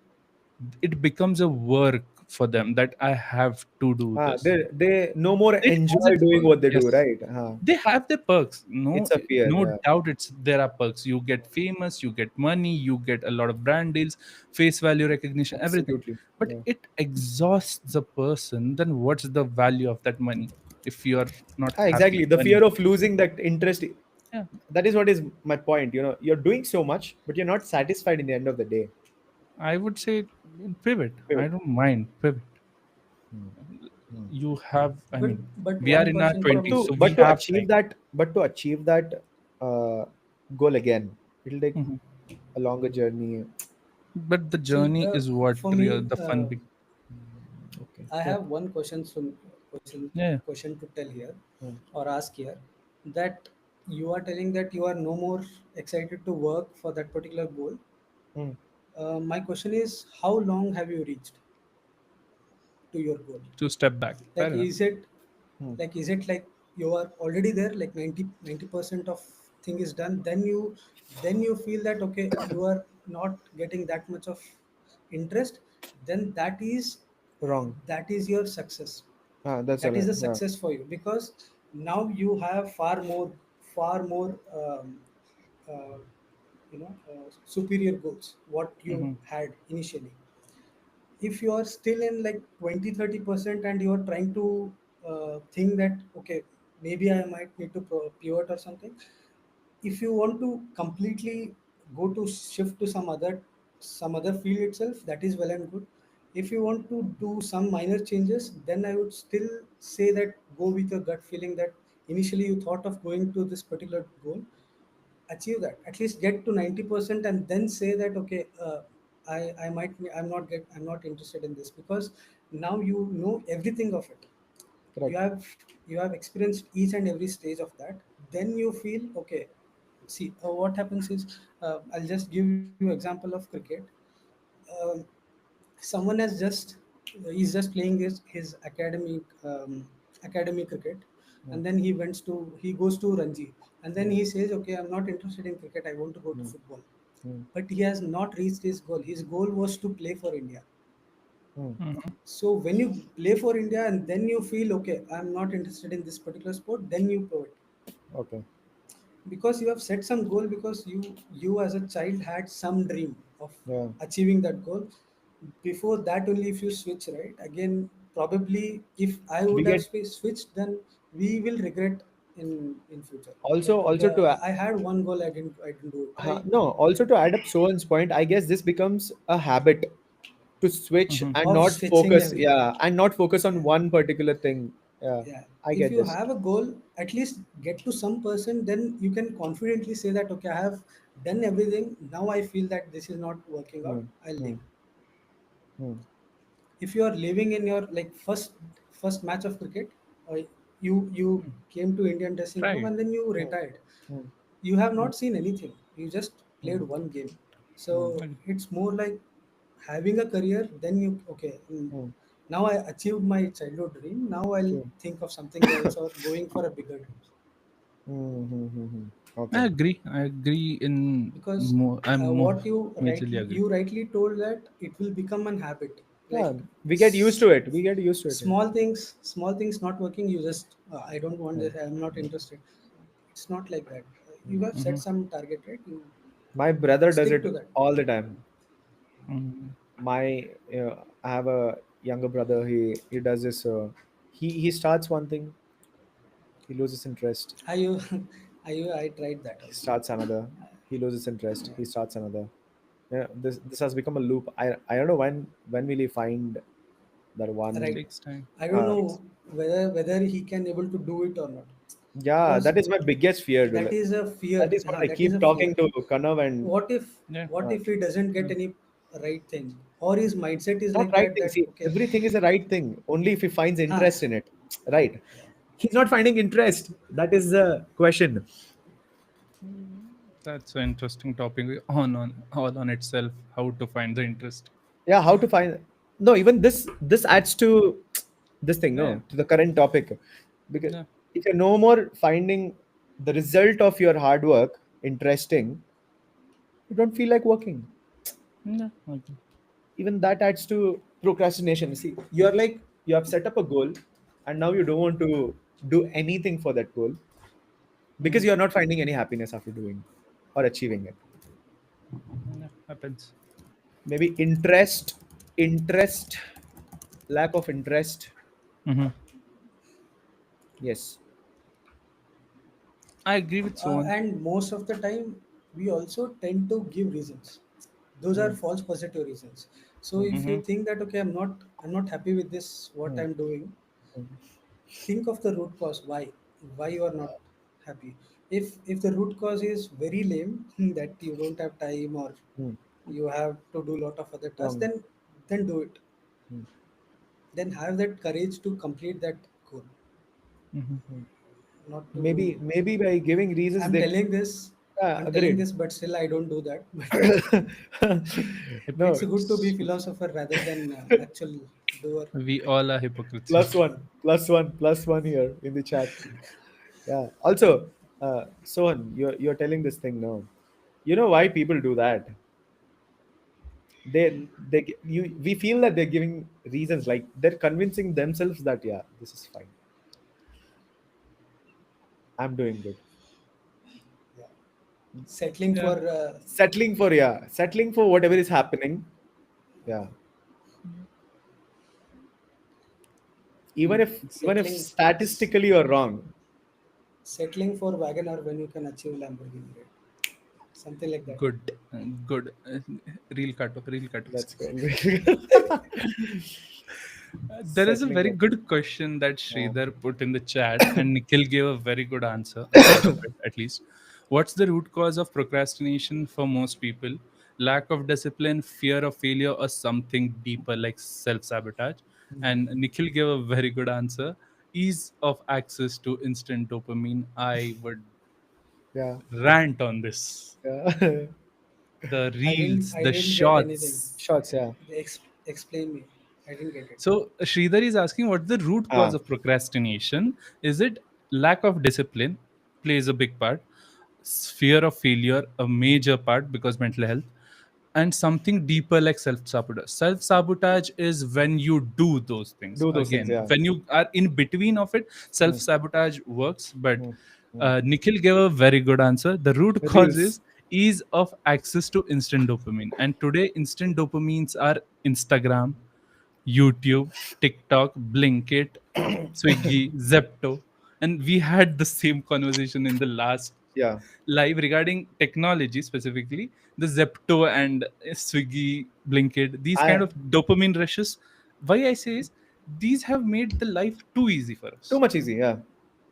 It becomes a work for them that I have to do this. They no more It has enjoy its doing perks, what they do, yes. right? They have their perks. It's a fear, No yeah. doubt, it's there are perks. You get famous, you get money, you get a lot of brand deals, face value recognition, everything. Absolutely, But yeah. it exhausts the person. Then what's the value of that money if you are not happy Exactly. The earning? fear of losing that interest. Yeah, That is what is my point. You're doing so much, but you're not satisfied in the end of the day. I would say pivot. I Pivot. don't mind pivot. Hmm, hmm. You have, I but mean, but we are one in our question But from 20s, to so we but to have achieve time. that, uh, goal again, it'll take Mhm. a longer journey. But the see journey is what for me, the fun big. Okay. I Yeah, have one yeah. question to tell here Hmm, or ask here, that you are telling that you are no more excited to work for that particular goal. hmm, My question is, how long have you reached to your goal? To step back. Fair Like, enough. hmm, is it like you are already there, like 90% of thing is done, then you feel that okay, you are not getting that much of interest, then wrong. that is your success. That's a That is lie. a Yeah. success for you, because now you have far more uh, superior goals what you Hmm. had initially. If you are still in like 20-30% and you are trying to think that okay, maybe I might need to pivot or something. If you want to completely go to shift to some other field itself, that is well and good. If you want to do some minor changes, then I would still say that go with your gut feeling that initially you thought of going to this particular goal. Achieve that, at least get to 90%, and then say that okay, I might I'm not interested in this, because now you know everything of it. you Correct. have you have experienced each and every stage of that. Then you feel okay. See, what happens is, I'll just give you example of cricket. um, Someone has just he's just playing his academy cricket, Mm, and then he goes to Ranji, and then mm, he says okay, I'm not interested in cricket, I want to go to mm, football. mm, But he has not reached his goal. His goal was to play for India. mm. Mhm. So when you play for India and then you feel okay, I'm not interested in this particular sport, then you pivot, Okay. because you have set some goal, because you as a child had some dream of Yeah. achieving that goal. Before that only, if you switch right again, probably if I We would have get switched, then we will regret in future also that okay, also to I had one goal, I didn't do it. no, also to add up Sohan's point, I guess this becomes a habit to switch Mhm. and Of not switching focus. everything. Yeah, and not focus Yeah. on one particular thing. Yeah, Yeah, I if get you this. have a goal, at least get to some person, then you can confidently say that okay, I have done everything, now I feel that this is not working out, Hmm. I'll Hmm. leave. Hmm. If you are living in your like first match of cricket, or you came to Indian dressing room Right. and then you Hmm. retired, Hmm. you have Hmm. not seen anything, you just Hmm. played one game. So Hmm. Agree. it's more like having a career, then you okay, Hmm. now I achieved my childhood dream, now I'll Hmm. think of something else or going for a bigger dream. Hmm. Hmm. Hmm. Hmm. I Okay. agree. I agree in Because more. I'm more what you majorly agree. rightly told that it will become an habit, like Yeah, we get used s- to it. We get used to it. Yeah. small things not working, you just I don't want Hmm. this, I'm not interested. It's not like that. You Hmm. have set Hmm. some target, right? You My brother does stick it to that. all the time. Hmm. I have a younger brother. He does this. He starts one thing, he loses interest. Are you are you I tried that He also. starts another, he loses interest. Yeah. He starts another. Yeah, this has become a loop. I don't know when will he find that one. Right. Takes time. I don't Uh, know whether he can able to do it or not, yeah, because that is my biggest fear. that is a That fear. is what I That is keep a fear. talking to Kanav and What if Yeah. what uh, if he doesn't get Yeah. any right thing, or his mindset is not like right that, thing. that See, okay, everything is the right thing only if he finds huh, interest in it. Right? yeah. He's not finding interest. That is the question. That's an interesting topic on all on itself. How to find the interest. Yeah, how to find. No, even this adds to this thing, Yeah. no, to the current topic, because Yeah. if you're no more finding the result of your hard work interesting, you don't feel like working. Yeah. Okay. Even that adds to procrastination. See, you're like, you have set up a goal and now you don't want to do anything for that goal because Mm. you're not finding any happiness after doing or achieving it. Yeah. Happens. Maybe interest, lack of interest. Hmm. Yes. I agree with Sohan. And most of the time we also tend to give reasons. Those are Hmm. false positive reasons. So Hmm. if you Hmm. think that okay, I'm not happy with this what Hmm. I'm doing, Hmm. think of the root cause, why you are not happy. If the root cause is very lame, that you don't have time, or Hmm. you have to do a lot of other tasks, Um, then do it. hmm. Then have that courage to complete that goal, Hmm. Hmm. not to. Maybe by giving reasons i'm they. telling this Yeah, I'm telling agreed. this, but still I don't do that. But it's good to be Hypocrites. philosopher rather than actual doer. We all are hypocrites. plus one here in the chat. Yeah. Also, Sohan, you're telling this thing now. You know why people do that? We feel that they're giving reasons, like they're convincing themselves that yeah, this is fine. I'm doing good. Yeah. Settling Yeah. for Settling for whatever is happening. Yeah. Even if settling for statistically you're wrong. settling for Wagoner when you can achieve Lamborghini, right? Something like that. Good, good. Real cut off, real cut That's off. good. There is a Settling very for. good question that Yeah. Sridhar put in the chat, and Nikhil gave a very good answer, a part of it at least. What's the root cause of procrastination for most people? Lack of discipline, fear of failure, or something deeper like self sabotage? And Nikhil gave a very good answer. Ease of access to instant dopamine. I would Yeah. rant on this. Yeah. The I didn't reels, I the didn't get anything. shots. Shots. Yeah. Explain me. I didn't get it. So Sridhar is asking what's the root cause Ah. of procrastination? Is it lack of discipline plays a big part, fear of failure a major part because mental health, and something deeper like self sabotage. Self sabotage is when you do those things. Do those things. Again, Yeah. when you are in between of it, self Hmm. sabotage works. But Hmm. Hmm. Nikhil gave a very good answer. The root cause Reels. is ease of access to instant dopamine, and today instant dopamines are Instagram, YouTube, TikTok, Blinkit, Swiggy, Zepto. And we had the same conversation in the last Yeah. live regarding technology specifically. The Zepto and Swiggy, Blinkit, these kind I of dopamine rushes. Why I say is these have made the life too easy for too us. much easy. Yeah.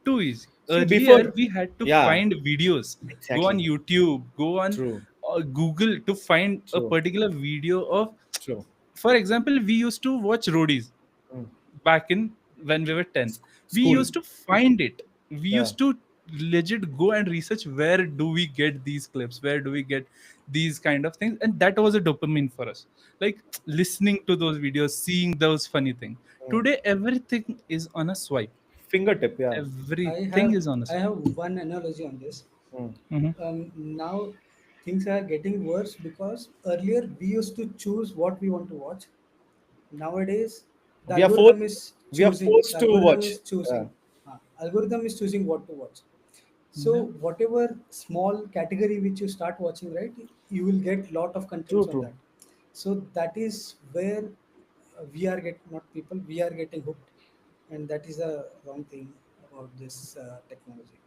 Too easy. See Earlier, before. we had to Yeah. find videos, go on Exactly. YouTube, go on True. Google to find a True. particular video of, True. for example, we used to watch roadies Hmm. back in when we were 10. We School. used to find it. We Yeah. used to legit go and research where do we get these clips, where do we get these kind of things, and that was a dopamine for us, like listening to those videos, seeing those funny things. Hmm. Today everything is on a swipe, Fingertip. Yeah. I everything have is on a I swipe. have one analogy on this. Hmm. Now things are getting worse because earlier we used to choose what we want to watch. Nowadays, the We are forced. algorithm is We are choosing. forced The to algorithm watch. is Yeah. choosing. Algorithm is choosing what to watch. So Yeah. whatever small category which you start watching, right, you will get lot of True. contents on True. that. So that is where we are getting, not people, we are getting hooked, and that is a wrong thing about this technology.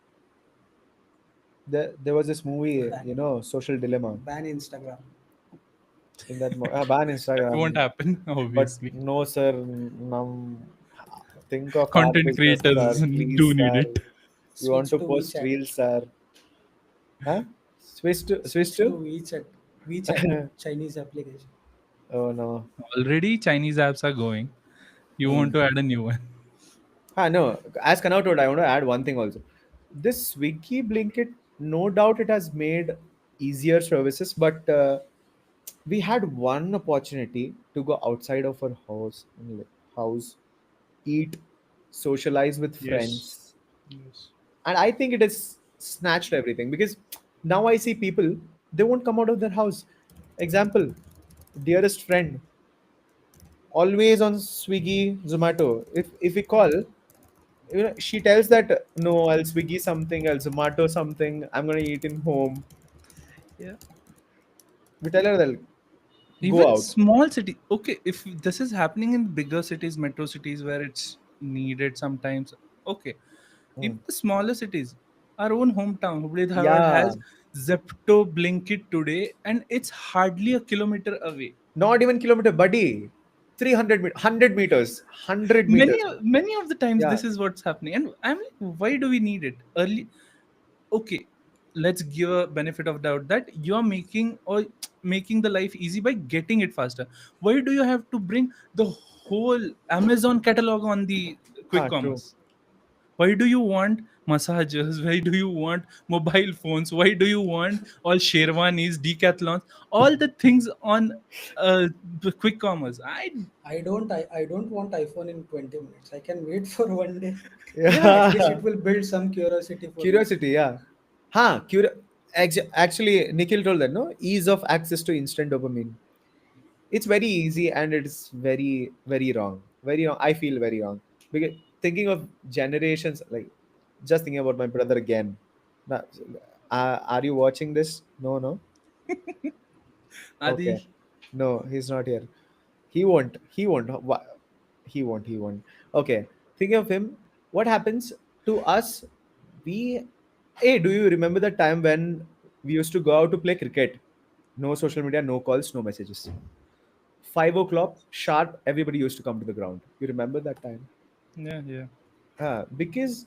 There was this movie, Ban, Social Dilemma. ban Instagram. In that ban That won't Instagram, happen but obviously. no, sir. Think of our Content business, sir. creators Please, do need sir. it. We want Switch to to post WeChat. reels, sir. Huh? Switch Switch to to? WeChat. WeChat, Chinese application. Oh no. Already Chinese apps are going, you Hmm. want to add a new one. No. As Kanau told, I want to add one thing also. This Swiggy Blinkit, no doubt it has made easier services, but we had one opportunity to go outside of our house, eat, socialize with Yes. friends, Yes. and I think it has snatched everything because now I see people, they won't come out of their house. Example, dearest friend, always on Swiggy, Zomato. If we call, she tells that no, I'll Swiggy something, I'll Zomato something. I'm gonna eat in home. Yeah. We tell her that go Even out. small city. Okay, if this is happening in bigger cities, metro cities where it's needed sometimes, okay. Hmm. Even the smaller cities, our own hometown, Hubli Dhawar Yeah, has Zepto Blinkit today, and it's hardly a kilometer away. not even kilometer, buddy. 300 meters, 100 meters, 100 Many meters. many of the times Yeah, this is what's happening, and I'm like, why do we need it early? Okay, let's give a benefit of doubt that you're making or making the life easy by getting it faster. Why do you have to bring the whole Amazon catalog on the quick true. commerce? Why do you want massages? Why do you want mobile phones? Why do you want all sherwanis, decathlons, all the things on the quick commerce? I don't want iPhone in 20 minutes. I can wait for one day. At Yeah, least it will build some curiosity for me. curiosity. Yeah, actually, Nikhil told that no ease of access to instant dopamine. It's very easy and it's very wrong. Very wrong. I feel very wrong because thinking of generations, like just thinking about my brother again. Now, are you watching this? No, no. Okay. Adi, No, he's not here. He won't. He won't. He won't. He won't. Okay. Think of him. What happens to us? We, hey, do you remember the time when we used to go out to play cricket? No social media, no calls, no messages. 5 o'clock sharp, everybody used to come to the ground. You remember that time? Yeah, yeah. Because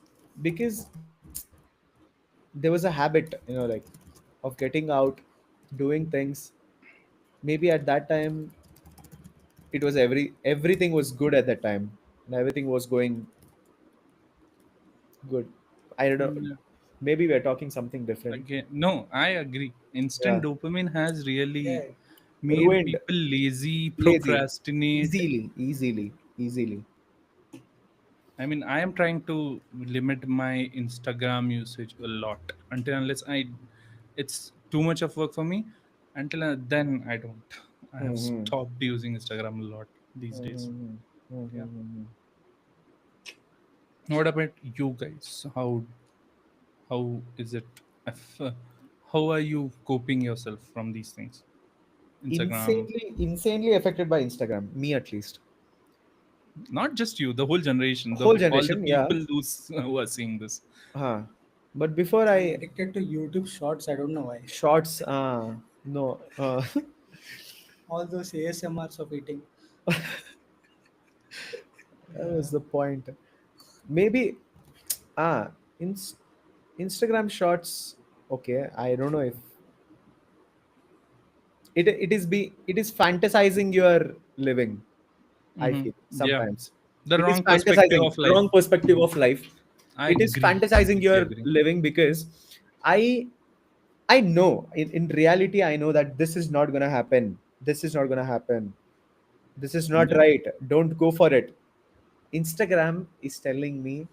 there was a habit, like of getting out, doing things. Maybe at that time it was everything was good at that time, and everything was going good. I don't know. Yeah. Maybe we're talking something different. Again, no, I agree. Yeah, Instant dopamine has really Yeah, made ruined, people lazy, lazy, procrastinate. easily. I mean, I am trying to limit my Instagram usage a lot until unless it's too much of work for me. Until then, I don't. I have Mm-hmm. stopped using Instagram a lot these days. Mm-hmm. Yeah. Mm-hmm. What about you guys? How is it? If, how are you coping yourself from these things? Instagram, Insanely affected by Instagram. Me at least. not just you, the whole generation, Whole all the generation, yeah. people who are seeing this. Huh. But before I'm I addicted to YouTube Shorts. I don't know why. shorts, no, All those ASMRs of eating. that was the point. Maybe ah, ins- Instagram shorts. Okay, I don't know if it is fantasizing your living. I Hmm. feel Yeah, sometimes the it is wrong perspective fantasizing of life. wrong perspective of life. I It is agree, fantasizing completely your agree. living because I I know in reality I know that this is not gonna happen. This is not gonna happen. This is not Yeah. right. Don't go for it. Instagram is telling me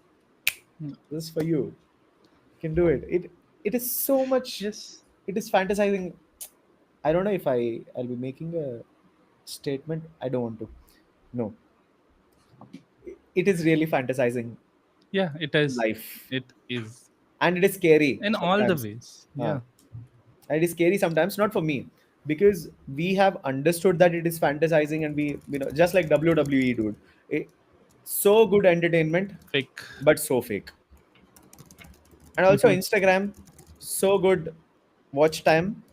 Mm. this is for you. You can do it. It is so much. Yes. It is fantasizing. I don't know if I'll be making a statement. I don't want to. No, it is really fantasizing Yeah, it is. life, It is and it is scary in all the sometimes. ways. Uh, Yeah. and it is scary sometimes, not for me, because we have understood that it is fantasizing, and we just like WWE, dude. It, so good entertainment, Fake. but so fake. And also Mhm. Instagram, so good watch time,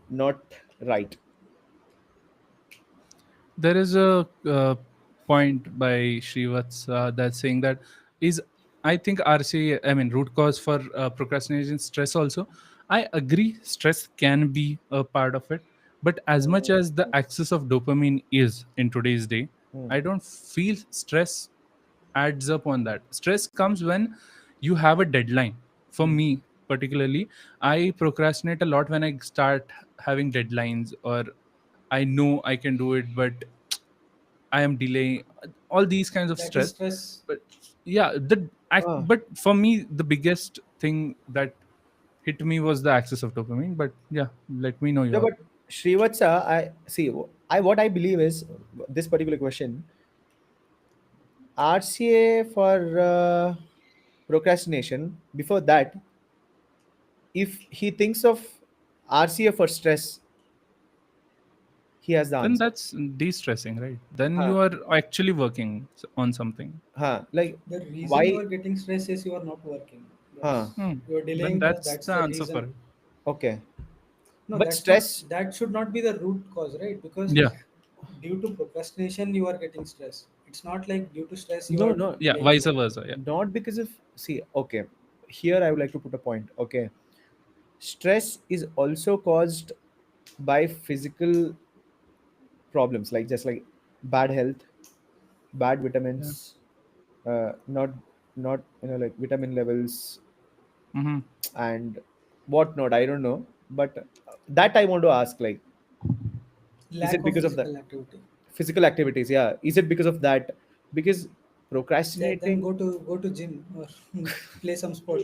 not right. There is a point by Srivats that's saying that is I think RC, I mean root cause for procrastination stress also. I agree, stress can be a part of it, but as much as the access of dopamine is in today's day, Hmm. I don't feel stress adds up on that. Stress comes when you have a deadline. For me particularly, I procrastinate a lot when I start having deadlines, or I know I can do it, but I am delaying, all these kinds of That is stress. stress. But yeah, Ah, but for me, the biggest thing that hit me was the access of dopamine. But yeah, let me know no, your. but Srivatsa, I see. I what I believe is this particular question. RCA for procrastination. Before that, if he thinks of RCA for stress, he has the Then answer. that's de-stressing, right? Then Huh, you are actually working on something. huh. Like The reason you why? are getting stress is you are not working. Huh. That's Hmm. you are Then delaying work. that's That's the the answer for reason. it. Okay. No, But that's not. stress. That should not be the root cause, right? Because Yeah, due to procrastination, you are getting stress. It's not like due to stress you No, are no, yeah, delaying vice work. versa. Yeah. not because of. See, okay. Here I would like to put a point. Okay. Stress is also caused by physical problems, like just like bad health, bad Yeah. vitamins, not like vitamin levels Hmm. and whatnot. I don't know, but that I want to ask, like, is it Lack of because of that physical activity. physical activities? Yeah, is it because of that? Because Then procrastinating, go to gym or play some sport.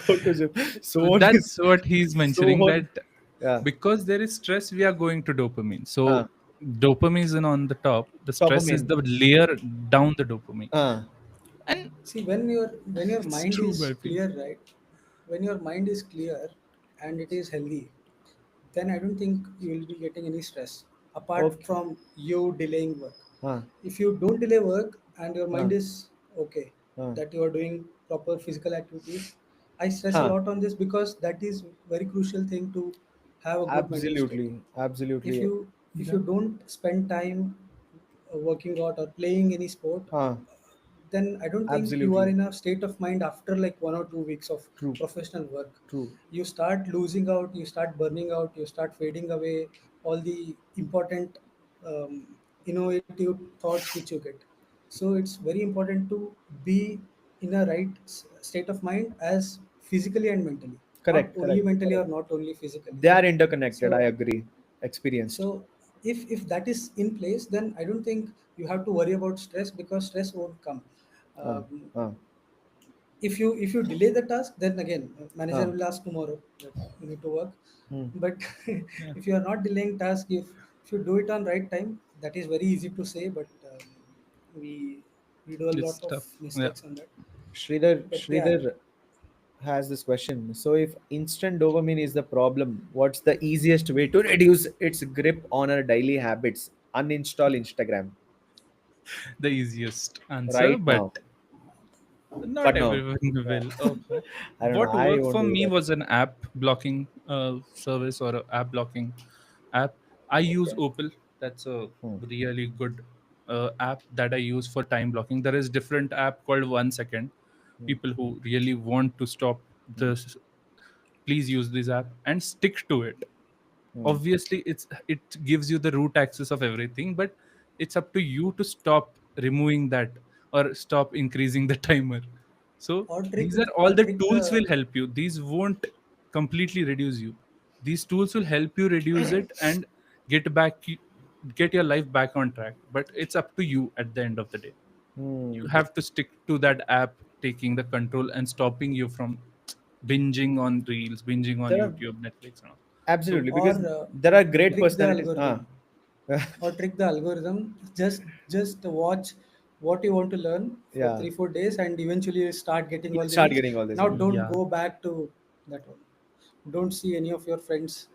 go to gym. So on is That's what he's so mentioning, on. that Yeah. because there is stress, we are going to dopamine. Uh, So dopamine is on the top. The stress is dopamine. the layer down the dopamine. Uh, And See, when your it's mind true, is I feel. clear, right? When your mind is clear and it is healthy, then I don't think you will be getting any stress apart okay. from you delaying work. Uh, If you don't delay work, and your Huh. mind is okay, Huh. that you are doing proper physical activities. I stress a Huh. lot on this because that is very crucial thing to have a good mental state. Absolutely. if Absolutely. you if Yeah. you don't spend time working out or playing any sport, Huh. then I don't think you are Absolutely. in a state of mind after like 1 or 2 weeks of True. professional work. True. You start losing out, you start burning out, you start fading away all the important um, innovative thoughts which you get. So it's very important to be in a right state of mind, as physically and mentally, not Correct. only Correct. mentally or not only physically. They are interconnected. I So agree. Experienced. so if that is in place, then I don't think you have to worry about stress, because stress won't come. Huh. um, Huh. if you delay the task, then again manager Huh. will ask tomorrow that you need to work. Hmm. But Yeah. if you are not delaying task, if you do it on right time, that is very easy to say, but we we do a It's lot of tough. Yeah. mistakes on that. Sridhar, But yeah, Sridhar has this question. So, if instant dopamine is the problem, what's the easiest way to reduce its grip on our daily habits? Uninstall Instagram The easiest answer, right but now. not But no, everyone yeah. will. Okay. I don't know. What I worked won't for do me that. was an app blocking service or a app blocking app. I use Okay. Opal. That's a Hmm. really good app that I use for time blocking. There is different app called 1 second. Hmm. People who really want to stop Hmm. this, please use this app and stick to it. Hmm. Obviously it gives you the root access of everything, but it's up to you to stop removing that or stop increasing the timer. So these are or all the trick tools the will help you. These won't completely reduce you. These tools will help you reduce it and get back get your life back on track, but it's up to you at the end of the day. Hmm. You have to stick to that app taking the control and stopping you from binging on reels, binging on There are YouTube, Netflix and all. So absolutely or because there are great trick the personalities. Ah. algorithm or trick the algorithm. Just watch what you want to learn for Yeah. 3 4 days, and eventually you start getting all You'll the start reels. getting all this. Now Yeah. don't yeah. go back to that one. Don't see any of your friends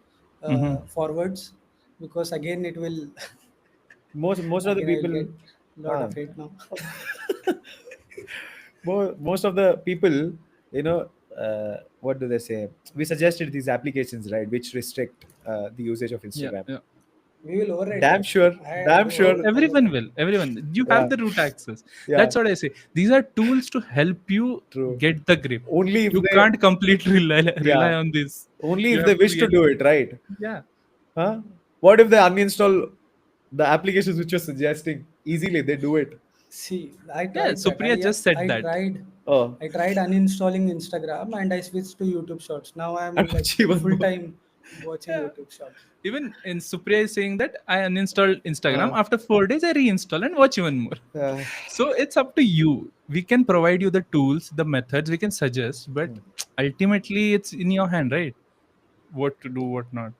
Hmm. forwards, because again it will Most of the again I will people. get a lot Ah. of hate now. Most of the people, you know, what do they say? We suggested these applications, right, which restrict the usage of Yeah. Instagram. Yeah. We will override Damn that. sure. I Damn do Oh, sure. everyone override. will. Everyone. You have Yeah. the root access. Yeah. That's what I say. These are tools to help you True. get the grip. Only if You they, can't completely rely yeah, on this. only You if they have to wish to really, do it, right? yeah. Huh? What if they uninstall the applications which you're suggesting? Easily, they do it. See, I Yeah. tried that. Supriya just said I that. tried Oh, I tried uninstalling Instagram and I switched to YouTube Shorts. Now I'm and like watch even full more. time watching Yeah. YouTube Shorts. Even in Supriya is saying that I uninstalled Instagram. Uh, After 4 days, I reinstall and watch even more. uh, So it's up to you. We can provide you the tools, the methods we can suggest, but hmm. ultimately it's in your hand, right? What to do, what not.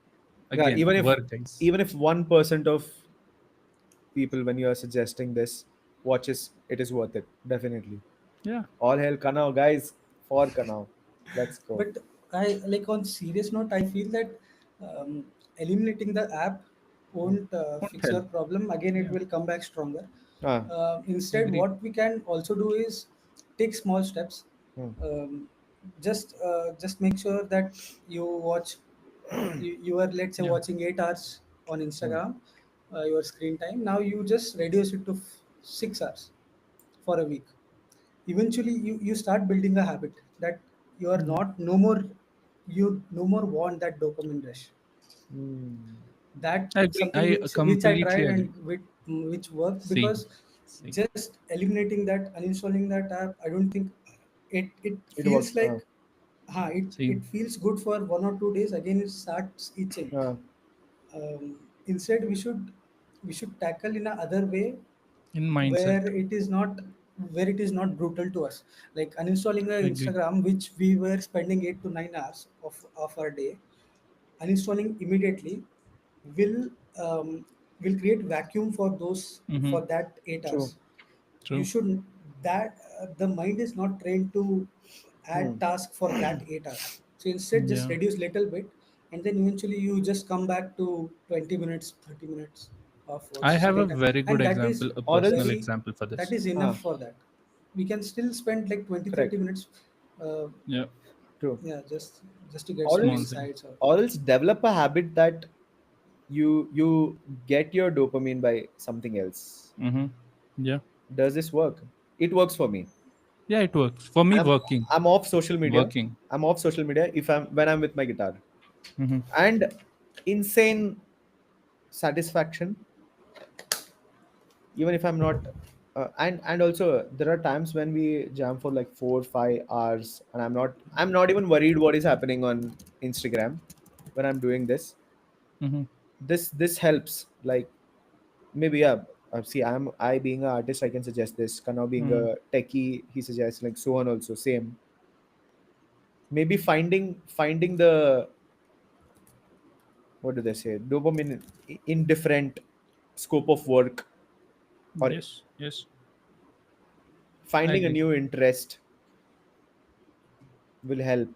Yeah, Again, work, guys. even if 1% of people, when you are suggesting this, watches, it is worth it. Definitely. Yeah. All hail Kanao, guys. For Kanao. Let's go. But I like, on serious note, I feel that um, eliminating the app Hmm. won't Won't fix help. your problem. Again, it Yeah. will come back stronger. Ah. Instead, Agree. what we can also do is take small steps. Hmm. Um, just make sure that you watch. You are, let's say, Yeah. watching 8 hours on Hmm. Instagram, your screen time. Now you just reduce it to 6 hours for a week. Eventually you start building a habit that you are Yeah. not no more, you no more want that dopamine rush. Hmm. That I agree. something I which I completely tried agree. and which worked, Same. because Same. just eliminating that, uninstalling that app, I don't think it It feels works. like, it Same. feels good for 1 or 2 days, again it starts itching. Uh, Instead we should tackle in a other way, In mindset. where it is not brutal to us. Like uninstalling a Agree. Instagram, which we were spending 8 to 9 hours of our day, uninstalling immediately will will create vacuum for those, Mm-hmm. for that eight true. hours. You True. should, that the mind is not trained to Hmm. add task for that 8 hours. So instead, just Yeah. reduce little bit, and then eventually you just come back to 20 minutes, 30 minutes, of I watch have a screen time, very good and that is example, a Or personal else, very example for that this. is enough ah, for that. We can still spend like 20-30 correct, minutes, uh, Yeah, true. yeah, just to get Or some small else, thing. insights or or else develop a habit that you get your dopamine by something else. Mm-hmm. Yeah, Does this work? It works for me. yeah, it works for me. I'm Working, I'm off social media. working. I'm off social media if I'm when I'm with my guitar. Mm-hmm. And insane satisfaction even if I'm not and also there are times when we jam for like 4 5 hours and I'm not even worried what is happening on Instagram when I'm doing this. Mm-hmm. This helps, like, maybe, yeah. See, I being an artist, I can suggest this. Kana being Mm-hmm. a techie, he suggests, like, so on also same. Maybe finding the, what do they say, dopamine in different scope of work, or Yes, yes, I finding a agree. new interest will help.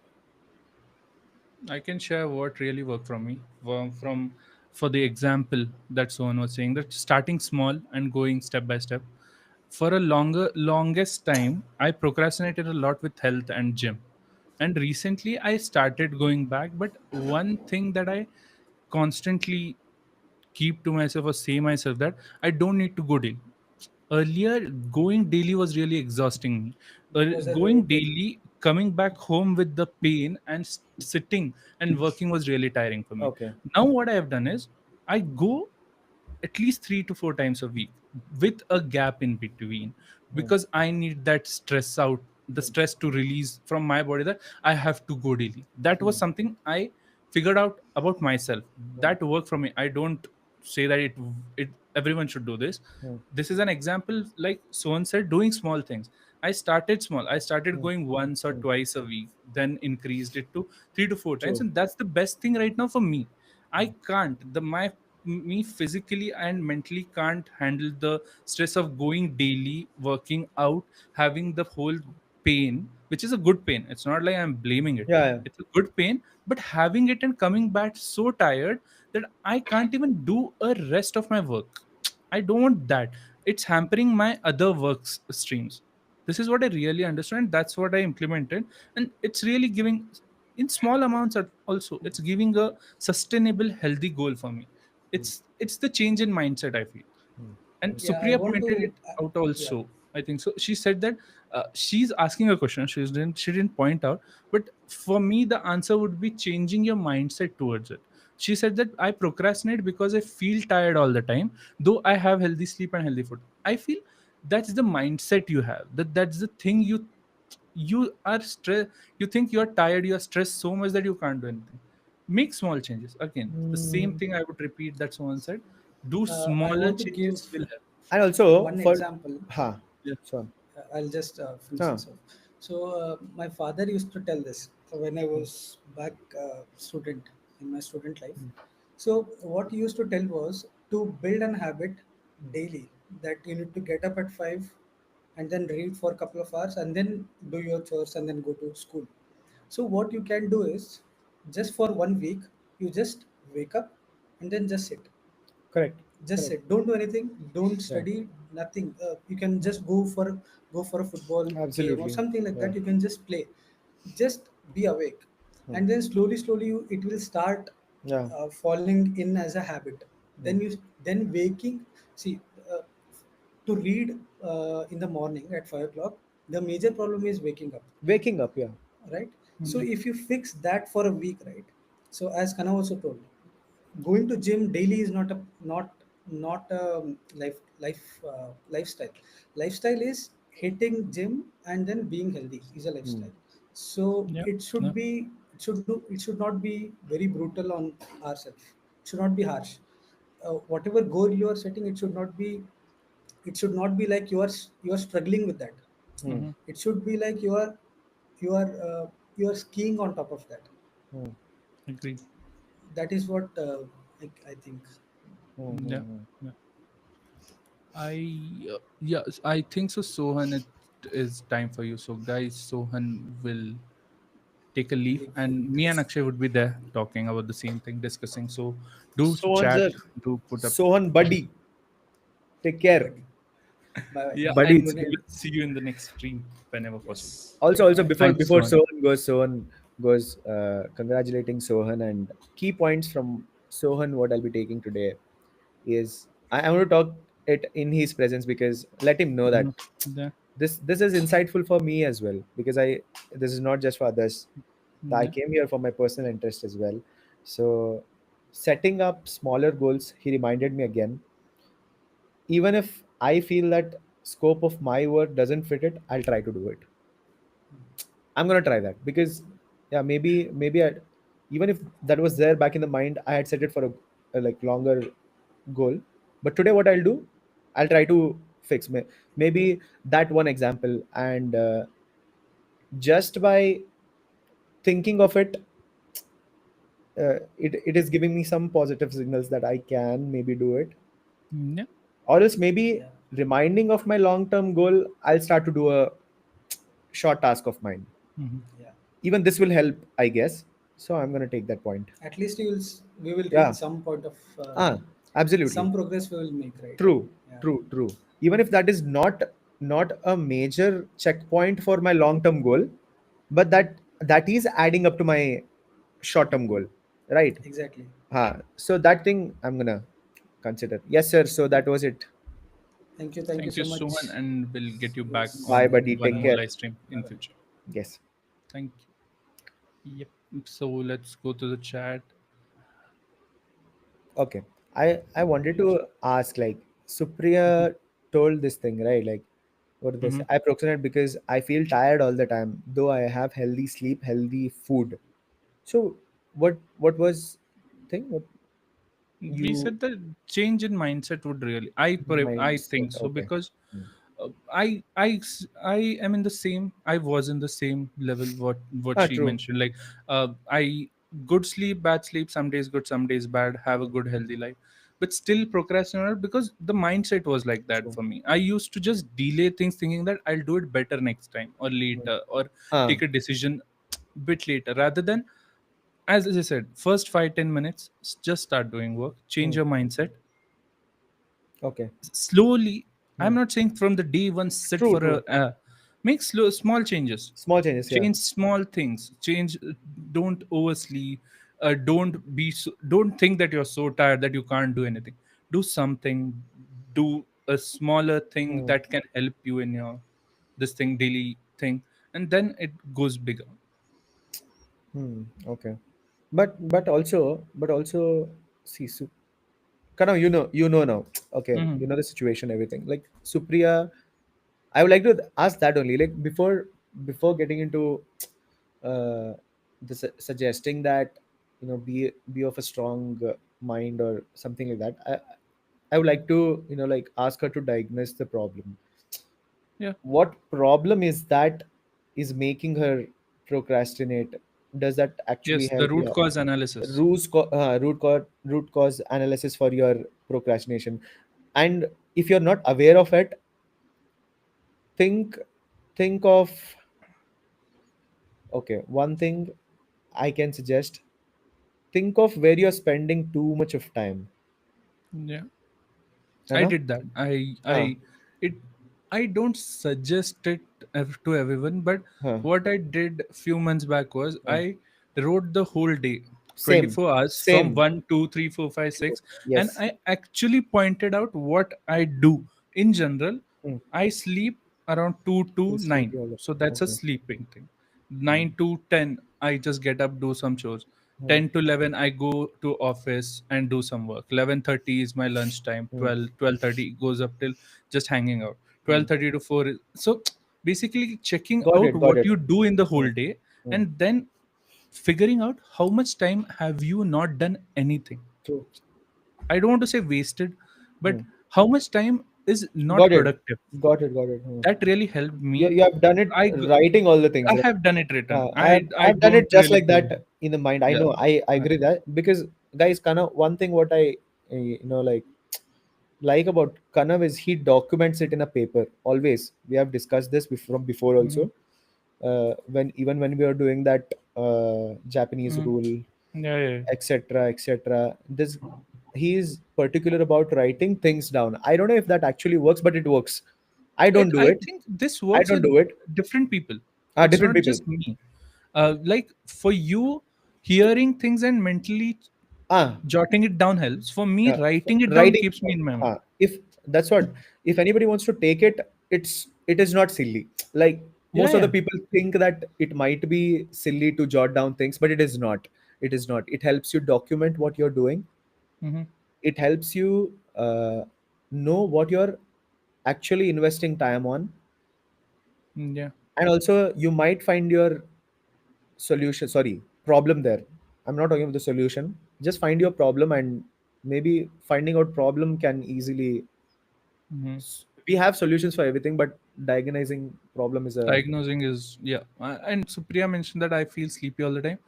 I can share what really worked for me from for the example that someone was saying, that starting small and going step by step. For a longest time, I procrastinated a lot with health and gym, and recently I started going back. But one thing that I constantly keep to myself or say myself, that I don't need to go daily. Earlier, going daily was really exhausting me. because a Going routine. daily, coming back home with the pain and sitting and working was really tiring for me. Okay. Now, what I have done is I go at least 3 to 4 times a week with a gap in between, Hmm. because I need that stress out, the stress to release from my body, that I have to go daily. That was Hmm. something I figured out about myself. Hmm. That worked for me. I don't say that it everyone should do this. Hmm. This is an example, like someone said, doing small things. I started small. I started Hmm. going once or Hmm. twice a week, then increased it to 3 to 4 times, True. and that's the best thing right now for me. I can't the my me physically and mentally can't handle the stress of going daily, working out, having the whole pain, which is a good pain. It's not like I'm blaming it. Yeah, yeah. It's a good pain, but having it and coming back so tired that I can't even do a rest of my work. I don't want that. It's hampering my other work streams. This is what I really understand. That's what I implemented, and it's really giving in small amounts. Also, it's giving a sustainable, healthy goal for me. It's the change in mindset, I feel. And Yeah, I Supriya want pointed to. it out Yeah, also. I think so. She said that she's asking a question. She didn't point out, but for me, the answer would be changing your mindset towards it. She said that I procrastinate because I feel tired all the time, though I have healthy sleep and healthy food. I feel that's the mindset you have. That's the thing you are stressed. You think you are tired. You are stressed so much that you can't do anything. Make small changes. Again, the same Mm. thing I would repeat that someone said. Do I smaller want to give changes will help. And also one for, example. ha, Yeah. so, I'll just finish huh. this off. So my father used to tell this when I was back student in my student life. So what he used to tell was to build an habit daily, that you need to get up at 5 and then read for a couple of hours and then do your chores and then go to school. So what you can do is, just for 1 week, you just wake up and then just sit. Correct. Just Correct. sit, don't do anything, don't Yeah. study, nothing. You can just go for a football game or Absolutely. something like Yeah. that. You can just play, just be awake, Hmm. and then slowly it will start Yeah. falling in as a habit. Hmm. Then waking, see, uh, to read in the morning at 5 o'clock, the major problem is waking up, Waking up. Yeah. right? So Yeah. if you fix that for a week, right? So as Kana also told, going to gym daily is not a lifestyle. Lifestyle is hitting gym and then being healthy is a Hmm. lifestyle. So Yeah. it should Yeah. be, it should not be very brutal on ourselves. It should not be harsh. Whatever goal you are setting, it should not be like you are struggling with that. Hmm. Mm-hmm. It should be like you are skiing on top of that. Hmm. Agreed. That is what I think. Hmm. Yeah. Hmm. Yeah. Yes, I think so. Sohan, it is time for you. So, guys, Sohan will take a leave, Leave. and me and Akshay would be there talking about the same thing, discussing. So, do Sohan's chat, a do put up. Sohan buddy. Take care, Okay. Bye bye. Yeah, buddy. and It's Good we night. good. will see you in the next stream whenever possible. Yes. Also, Bye. before Thanks, Sohan. Sohan goes congratulating Sohan, and key points from Sohan what I'll be taking today is I want to talk it in his presence, because let him know that Mhm. Yeah, this is insightful for me as well, because I this is not just for others. I yeah. came here for my personal interest as well. So setting up smaller goals, he reminded me again, even if I feel that scope of my work doesn't fit it, I'll try to do it. I'm gonna try that, because yeah, maybe I, even if that was there back in the mind, I had set it for a like longer goal. But today, what I'll do, I'll try to fix maybe that one example, and just by thinking of it, it is giving me some positive signals that I can maybe do it, Yeah. or else maybe Yeah. reminding of my long term goal, I'll start to do a short task of mine. Mhm. Yeah. Even this will help, I guess. So I'm gonna take that point. At least we will reach Yeah. some point of Ah, absolutely. some progress we will make, right? True, Yeah. true. Even if that is not a major checkpoint for my long-term goal, but that is adding up to my short-term goal, right? Exactly. So that thing I'm gonna consider. Yes, sir. So that was it. Thank you Thank you, so Sohan, much. and we'll get you back Yes. Bye, on buddy. one Take more care. live stream Bye in bye. future. Yes. Thank you. Yep. So let's go to the chat. Okay. I wanted to ask, like, Mhm. Supriya told this thing, right? Like, what did they say? Mhm. I procrastinate because I feel tired all the time, though I have healthy sleep, healthy food. So what was thing? What We you said the change in mindset would really. I mindset? think so Okay. because Hmm. I am in the same. I was in the same level. What Ah, she true. mentioned. Like I good sleep, bad sleep. Some days good, some days bad. Have a Hmm. good healthy life, but still procrastinate because the mindset was like that True. for me. I used to just delay things, thinking that I'll do it better next time or Hmm. later or Ah, take a decision bit later rather than, as I said, first 5-10 minutes, just start doing work, change hmm. your mindset Okay. slowly. Hmm. I'm not saying from the day one sit True, for a true. make small changes, Small changes, yeah. change small things, change. Don't oversleep. Don't think that you're so tired that you can't do anything. Do something. Do a smaller thing Hmm. that can help you in your this thing daily thing, and then it goes bigger. Hmm. Okay. But also see, Kanav, you know now. Okay, Hmm. you know the situation, everything. Like Supriya, I would like to ask that only. Like before getting into uh, suggesting that, be of a strong mind or something like that. I would like to, like, ask her to diagnose the problem. Yeah. What problem is that is making her procrastinate? Does that actually Yes, the help? root Yeah. cause analysis. Root cause analysis for your procrastination. And if you're not aware of it, think think of, okay, one thing I can suggest, think of where you're spending too much of time. Yeah. है I ना? did that. हाँ, It, I don't suggest it to everyone, but हाँ, what I did a few months back was हाँ. I wrote the whole day, Same, 24 hours from same. 1, 2, 3, 4, 5, True. 6, and Yes. I actually pointed out what I do. In general, Hmm. I sleep around 2 to You're 9. sleepy all the So time. that's a Okay. sleeping thing. Hmm. 9 to 10, I just get up, do some chores. Hmm. 10 to 11, I go to office and do some work. 11:30 is my lunch time. Hmm. 12:30 goes up till just hanging out. Hmm. 12:30 to 4 so basically checking Got out it. Got what it. you do in the Hmm. whole day, Hmm. and then figuring out how much time have you not done anything. True. I don't want to say wasted, but Hmm. how much time is not Got it. productive. Got it. Got it. Hmm. That really helped You, me. you have done it I writing all the things, I right? have done it written. I have I done it don't just really like care. that in the mind. I Yeah. know. I Uh, agree that, because guys, Kana, one thing what I like about Kanav is he documents it in a paper. Always, we have discussed this from before mhm, also. When we are doing that Japanese mhm. rule, Yeah, yeah, etc., etc. This he's particular about writing things down. I don't know if that actually works, but it works. I don't do I it. think this I works don't with do it. different people. It's Different not people. just me. Like for you, hearing things and mentally Ah, jotting it down helps. For me, writing it down writing. keeps me in my mind. If that's what, if anybody wants to take it, it is not silly. Like Yeah, most of the yeah. people think that it might be silly to jot down things, but it is not. It is not. It helps you document what you're doing. Hmm. It helps you know what you're actually investing time on, Yeah. and also you might find your solution. Sorry, problem there. I'm not talking about the solution. Just find your problem, and maybe finding out problem can easily. Hmm. We have solutions for everything, but diagnosing problem is a Diagnosing is, yeah. And Supriya mentioned that I feel sleepy all the time.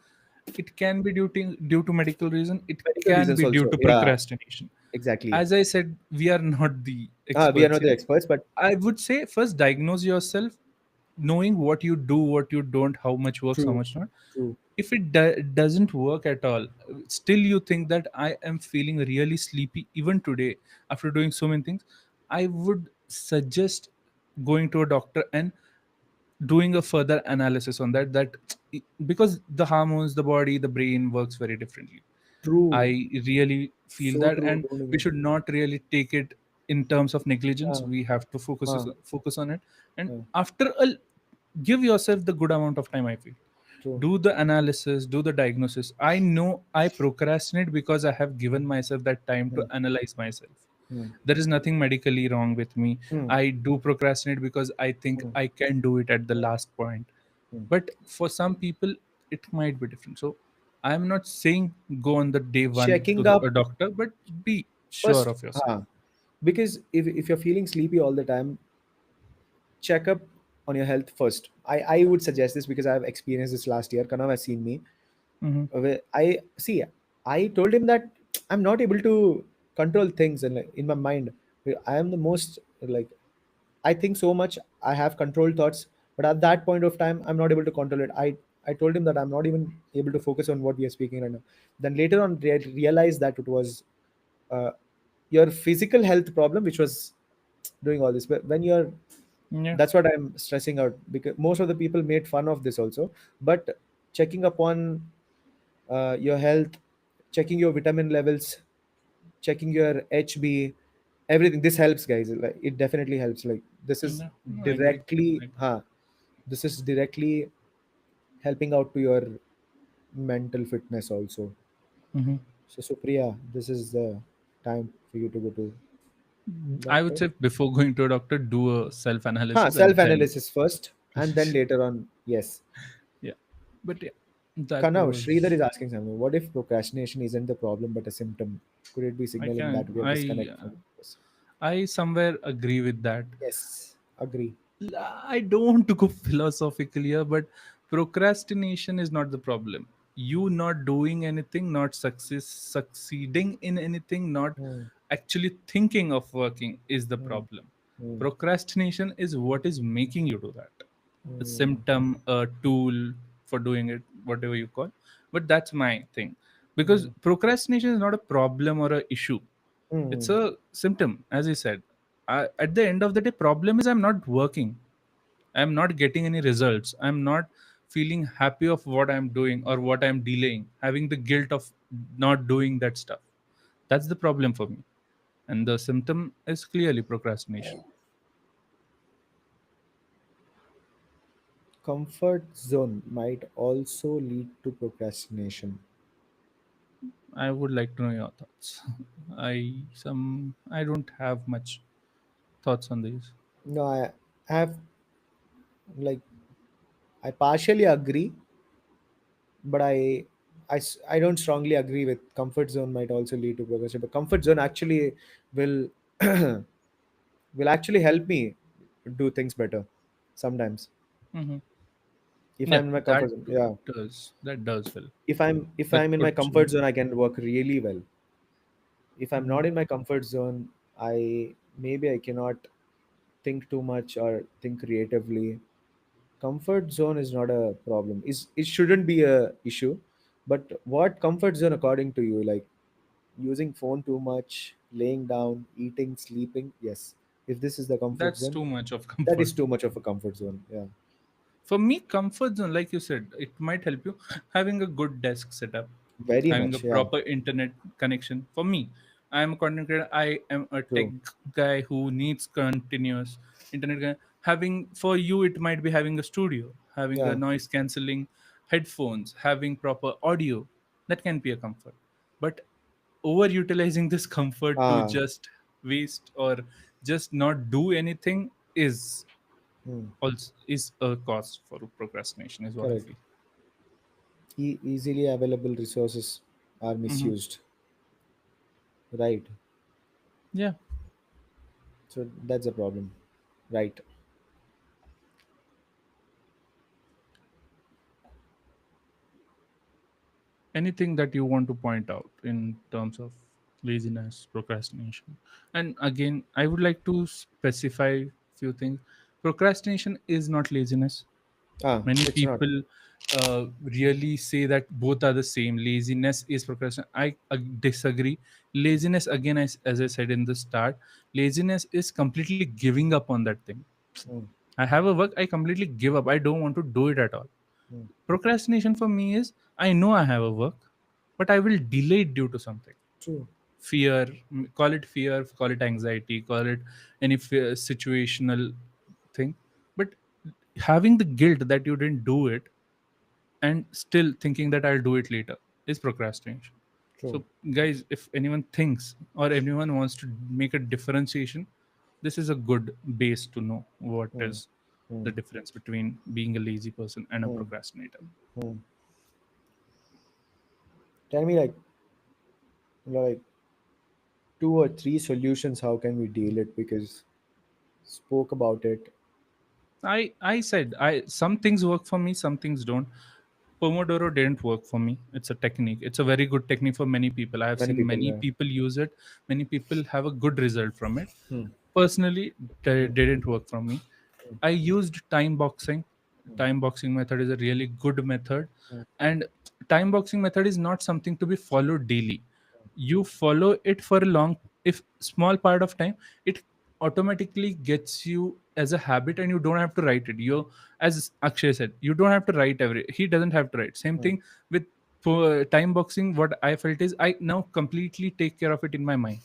It can be due to medical reason. It medical can reasons be due also. to Yeah, procrastination. exactly. As I said, we are not the We are experts not the here. experts, but I would say first diagnose yourself, knowing what you do, what you don't, how much works, how true, much not. true, If it doesn't work at all, still you think that I am feeling really sleepy even today after doing so many things, I would suggest going to a doctor and doing a further analysis on that because the hormones, the body, the brain works very differently. I true. really feel So that, true. and Don't we even. should not really take it in terms of negligence. Uh, We have to uh, focus on it, and uh, after a give yourself the good amount of time. I feel true. do the analysis, do the diagnosis. I know I procrastinate because I have given myself that time to Hmm, analyze myself. hmm, There is nothing medically wrong with me. hmm, I do procrastinate because I think hmm, I can do it at the last point. hmm. But for some people it might be different. So I'm not saying go on the day one to Checking a up doctor, but be sure first. of yourself. Because if you're feeling sleepy all the time, check up on your health first. I would suggest this because I've experienced this last year. Kanav has seen me. Hmm. Where I see, I told him that I'm not able to control things and like, in my mind. I am the most like I think so much. I have controlled thoughts, but at that point of time, I'm not able to control it. I told him that I'm not even able to focus on what we are speaking right now. Then later on, realized that it was uh, your physical health problem, which was doing all this. But when you're Yeah. that's what I'm stressing out because most of the people made fun of this also. But checking upon your health, checking your vitamin levels, checking your HB, everything. This helps, guys. Like it definitely helps. Like this is Yeah, I agree. directly, I agree. this is directly helping out to your mental fitness also. Hmm. So Supriya, this is the time for you to go to I would doctor. say before going to a doctor, do a self analysis and Self then analysis first, and then later on, yes. yeah. But yeah, that Kanav, Sridhar was is asking something. What if procrastination isn't the problem but a symptom? Could it be I signaling that can we are disconnected from the person? I somewhere agree with that. Yes, agree. I don't want to go philosophical here, but procrastination is not the problem. You not doing anything, not succeeding in anything, not Hmm, actually thinking of working is the hmm, problem. hmm, Procrastination is what is making you do that. A hmm, symptom, a tool for doing it, whatever you call. But that's my thing. Because hmm, procrastination is not a problem or a issue. It's hmm. a symptom, as I said. At the end of the day, problem is I'm not working. I'm not getting any results. I'm not feeling happy of what I'm doing or what I'm delaying, having the guilt of not doing that stuff. That's the problem for me. And the symptom is clearly procrastination. Comfort zone might also lead to procrastination. I would like to know your thoughts. I don't have much thoughts on these. No, I have like I partially agree, but I don't strongly agree with comfort zone might also lead to progression. But comfort zone actually will will actually help me do things better sometimes Hmm. if Yeah, I'm in my comfort zone. Yeah, that does help. if That I'm in my puts comfort you. zone, I can work really well. If I'm Mhm. not in my comfort zone, I maybe I cannot think too much or think creatively. Comfort zone is not a problem. Is it shouldn't be a issue. But what comfort zone according to you? Like Using phone too much, laying down, eating, sleeping. Yes, if this is the comfort That's zone, too much of that comfort. is too much of a comfort zone. Yeah, For me, comfort zone, like you said, it might help you having a good desk setup, very having a much. Yeah, proper internet connection. For me, I am a content creator. I am a tech true. guy who needs continuous internet. Having for you, it might be having a studio, having a Yeah. noise cancelling headphones, having proper audio. That can be a comfort. But overutilizing this comfort to Ah, just waste or just not do anything is hmm, also is a cause for procrastination is what I correct. feel. Easily available resources are Hmm. misused, right? Yeah. So that's a problem, right? Anything that you want to point out in terms of laziness, procrastination? And again, I would like to specify few things. Procrastination is not laziness. Ah, Many it's not. people really say that both are the same. Laziness is procrastination. I disagree. Laziness, again, as I said in the start, laziness is completely giving up on that thing. Hmm, I have a work, I completely give up. I don't want to do it at all. hmm, Procrastination for me is I know I have a work, but I will delay it due to something. true. Call it fear, call it anxiety, call it any situational thing. But having the guilt that you didn't do it and still thinking that I'll do it later is procrastination. True. So, guys, if anyone thinks or anyone wants to make a differentiation, this is a good base to know what Hmm, is hmm, the difference between being a lazy person and a hmm, procrastinator. hmm. Tell me, like two or three solutions. How can we deal it? Because spoke about it. I said I some things work for me, some things don't. Pomodoro didn't work for me. It's a technique. It's a very good technique for many people. I have Many seen people. many Yeah. people use it. Many people have a good result from it. Hmm, Personally, hmm, didn't work for me. hmm, I used time boxing. hmm, Time boxing method is a really good method, hmm, and time boxing method is not something to be followed daily. You follow it for a long, if small part of time, it automatically gets you as a habit, and you don't have to write it. You, as Akshay said, you don't have to write every. He doesn't have to write. Same hmm. thing with time boxing. What I felt is I now completely take care of it in my mind.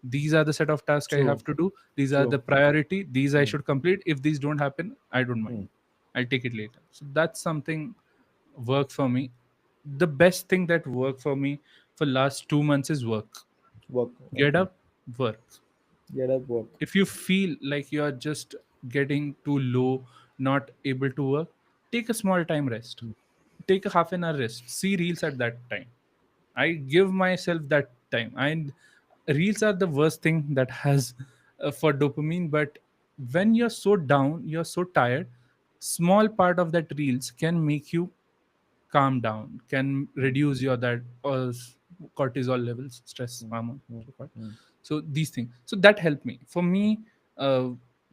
These are the set of tasks I True. have to do. These are True. the priority. These I Hmm, should complete. If these don't happen, I don't mind. hmm. I'll take it later. So that's something work for me. The best thing that worked for me for last 2 months is work. Work. Get Okay. up, work. Get up. Work. If you feel like you are just getting too low, not able to work, take a small time rest. Hmm, Take a half an hour rest. See reels at that time. I give myself that time. And reels are the worst thing that has for dopamine. But when you're so down, you're so tired, small part of that reels can make you calm down, can hmm, reduce your that cortisol levels, stress hmm, hormone, hmm, so called. hmm, So these things. So that helped me. For me, uh,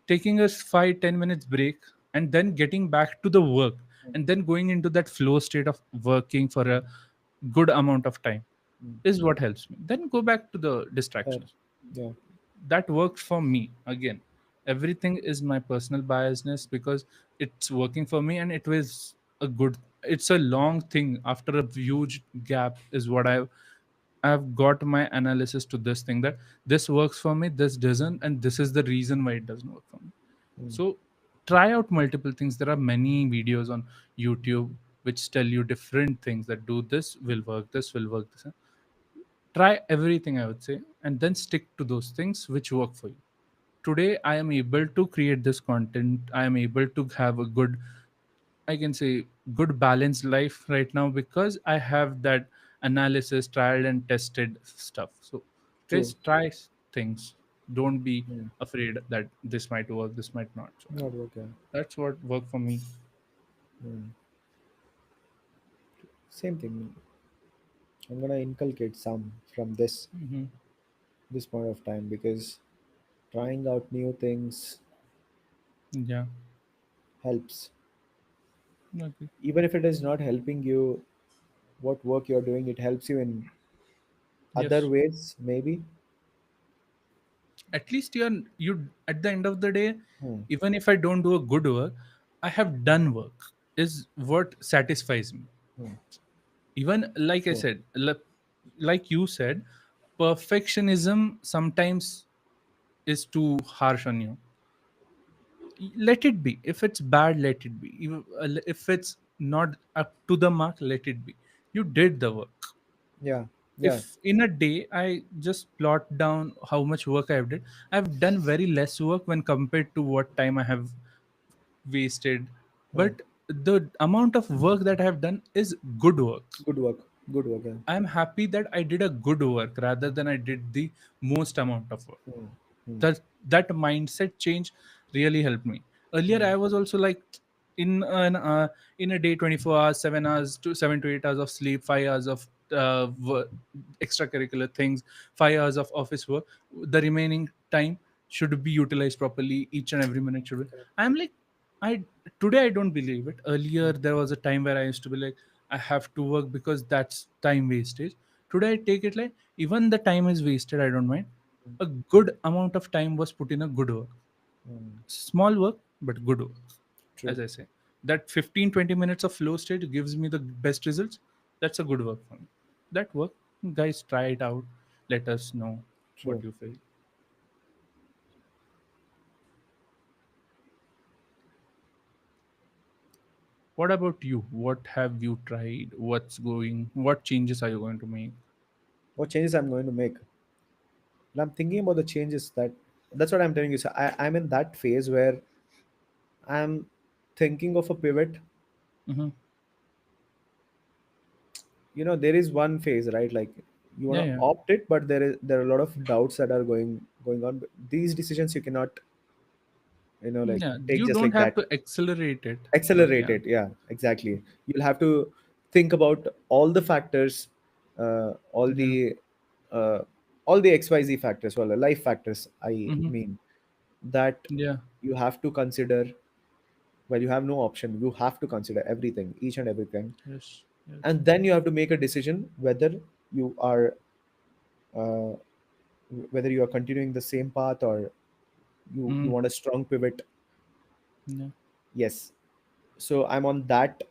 taking a 5-10 minutes break and then getting back to the work and then going into that flow state of working for a good amount of time hmm. is what helps me. Then go back to the Uh, distractions. yeah. That works for me. Again, everything is my personal biasness because it's working for me, and it was a good, it's a long thing after a huge gap is what I've got my analysis to this thing, that this works for me, this doesn't, and this is the reason why it doesn't work for me. Hmm, So try out multiple things. There are many videos on YouTube which tell you different things that do this will work, this will work, this. Try everything, I would say, and then stick to those things which work for you. Today I am able to create this content. I am able to have a good, I can say, good balanced life right now because I have that analysis, trial and tested stuff. So true. guys, try things. Don't be Hmm. afraid that this might work, this might not. So Not work. Yeah. that's what worked for me. Hmm. Same thing. I'm gonna inculcate some from Hmm. this point of time because trying out new things Yeah. helps. Okay. Even if it is not helping you, what work you're doing, it helps you in other Yes. ways maybe. At least you at the end of the day, Hmm. even if I don't do a good work, I have done work is what satisfies me. Hmm. Even like I True. said, like you said, perfectionism sometimes is too harsh on you. Let it be. If it's bad, let it be. If it's not up to the mark, let it be. You did the work. Yeah. Yeah. If in a day I just plot down how much work I've done very less work when compared to what time I have wasted. Hmm. But the amount of work that I have done is good work. Good work. Good work. Yeah. I'm happy that I did a good work rather than I did the most amount of work. Hmm. Hmm. That mindset change really helped me. Earlier Hmm. I was also like, in a day, 24 hours, 7 hours to 7 to 8 hours of sleep, 5 hours of extracurricular things, 5 hours of office work, the remaining time should be utilized properly. Each and every minute should be. I'm like, I today I don't believe it. Earlier there was a time where I used to be like, I have to work because that's time wastage. Today I take it like, even the time is wasted, I don't mind. A good amount of time was put in a good work. Hmm. Small work, but good work. True. As I say, that 15-20 minutes of flow state gives me the best results. That's a good work for me. That work, guys, try it out. Let us know what True. you feel. What about you? What have you tried? What changes are you going to make? What changes I'm going to make? And I'm thinking about the changes that's what I'm telling you. So I'm in that phase where I'm thinking of a pivot. Mm-hmm. There is one phase, right? Like you want Yeah, to yeah. opt it, but there are a lot of doubts that are going on. But these decisions you cannot, like Yeah, take you just don't like have that. to accelerate it, but Accelerate yeah. it, yeah, exactly. You'll have to think about all the factors, uh, all Yeah. the uh, all the XYZ factors, well, the life factors, I Mm-hmm. mean, that Yeah. you have to consider. Well, you have no option, you have to consider everything, each and everything, Yes. Yes. and then you have to make a decision whether you are uh, continuing the same path, or you Mm. want a strong pivot. Yeah. Yes. So I'm on that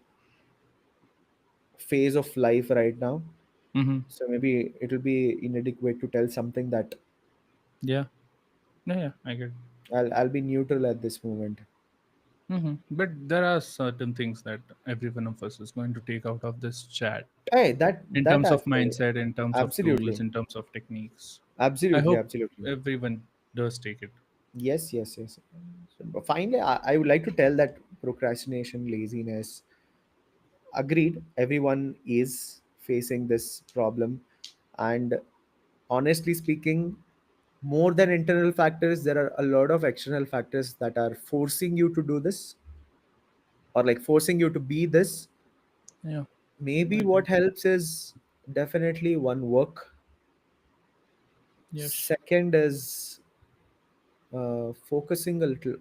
phase of life right now. Mm-hmm. So maybe it will be inadequate to tell something that Yeah. Yeah. Yeah. I get it. I'll be neutral at this moment. But there are certain things that every one of us is going to take out of this chat, Hey, that in that terms of has mindset, in terms of tools, absolutely, in terms of techniques. I absolutely, hope absolutely. everyone does take it. Yes, yes, yes. So, but finally, I would like to tell that procrastination, laziness, agreed, everyone is facing this problem. And honestly speaking, more than internal factors, there are a lot of external factors that are forcing you to do this, or like forcing you to be this. Yeah. Maybe Agreed. what helps is definitely one, work. Yes. Second is focusing a little,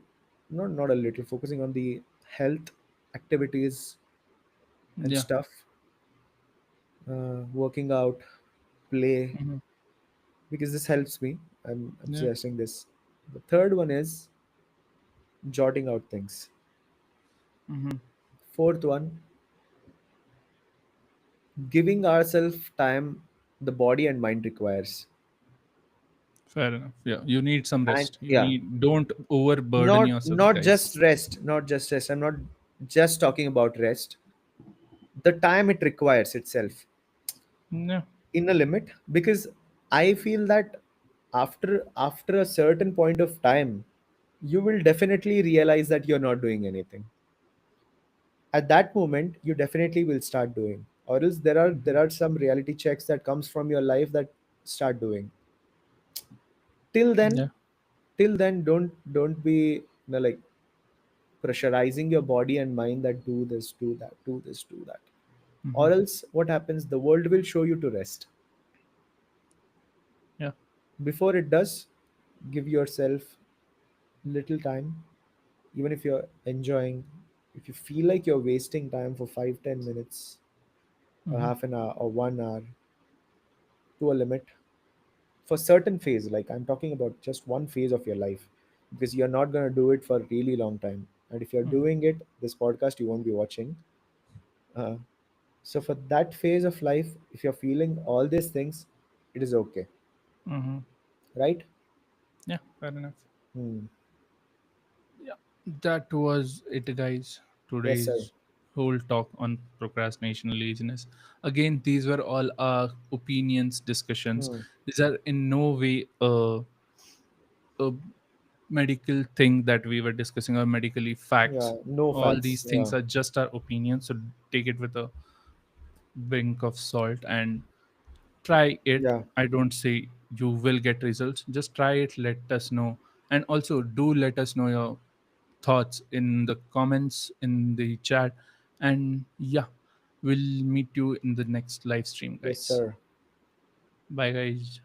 not a little, focusing on the health activities and Yeah. stuff, working out, play, Mm-hmm. because this helps me. I'm Yeah. suggesting this. The third one is jotting out things. Mm-hmm. Fourth one, giving ourselves time the body and mind requires. Fair enough. Yeah. You need some And rest. You yeah, need, don't overburden not yourself, not just guys. rest, not just rest. I'm not just talking about rest. The time it requires itself Yeah. in a limit, because I feel that after a certain point of time, you will definitely realize that you're not doing anything. At that moment, you definitely will start doing, or else there are some reality checks that comes from your life that start doing. Till then, Yeah. don't be, like pressurizing your body and mind that do this, do that, do this, do that. Mm-hmm. Or else what happens, the world will show you to rest. Yeah. Before it does, give yourself little time. Even if you're enjoying, if you feel like you're wasting time for 5-10 minutes or Mm-hmm. half an hour or 1 hour, to a limit for certain phase. Like I'm talking about just one phase of your life, because you're not going to do it for a really long time. And if you're Mhm. doing it, this podcast you won't be watching. uh, so for that phase of life, if you're feeling all these things, it is okay, Mhm. right? Yeah, fair enough. Hmm. Yeah, that was it, guys. Yes, sir. Today's whole talk on procrastination and laziness. Again, these were all our opinions, discussions. Hmm. These are in no way a medical thing that we were discussing or medically Yeah, facts. no All facts. these Yeah, things are just our opinions. So take it with a brink of salt and try it. yeah. I don't say you will get results. Just try it. Let us know. And also, do let us know your thoughts in the comments in the chat. And yeah, we'll meet you in the next live stream, Yes, guys. sir. Bye, guys.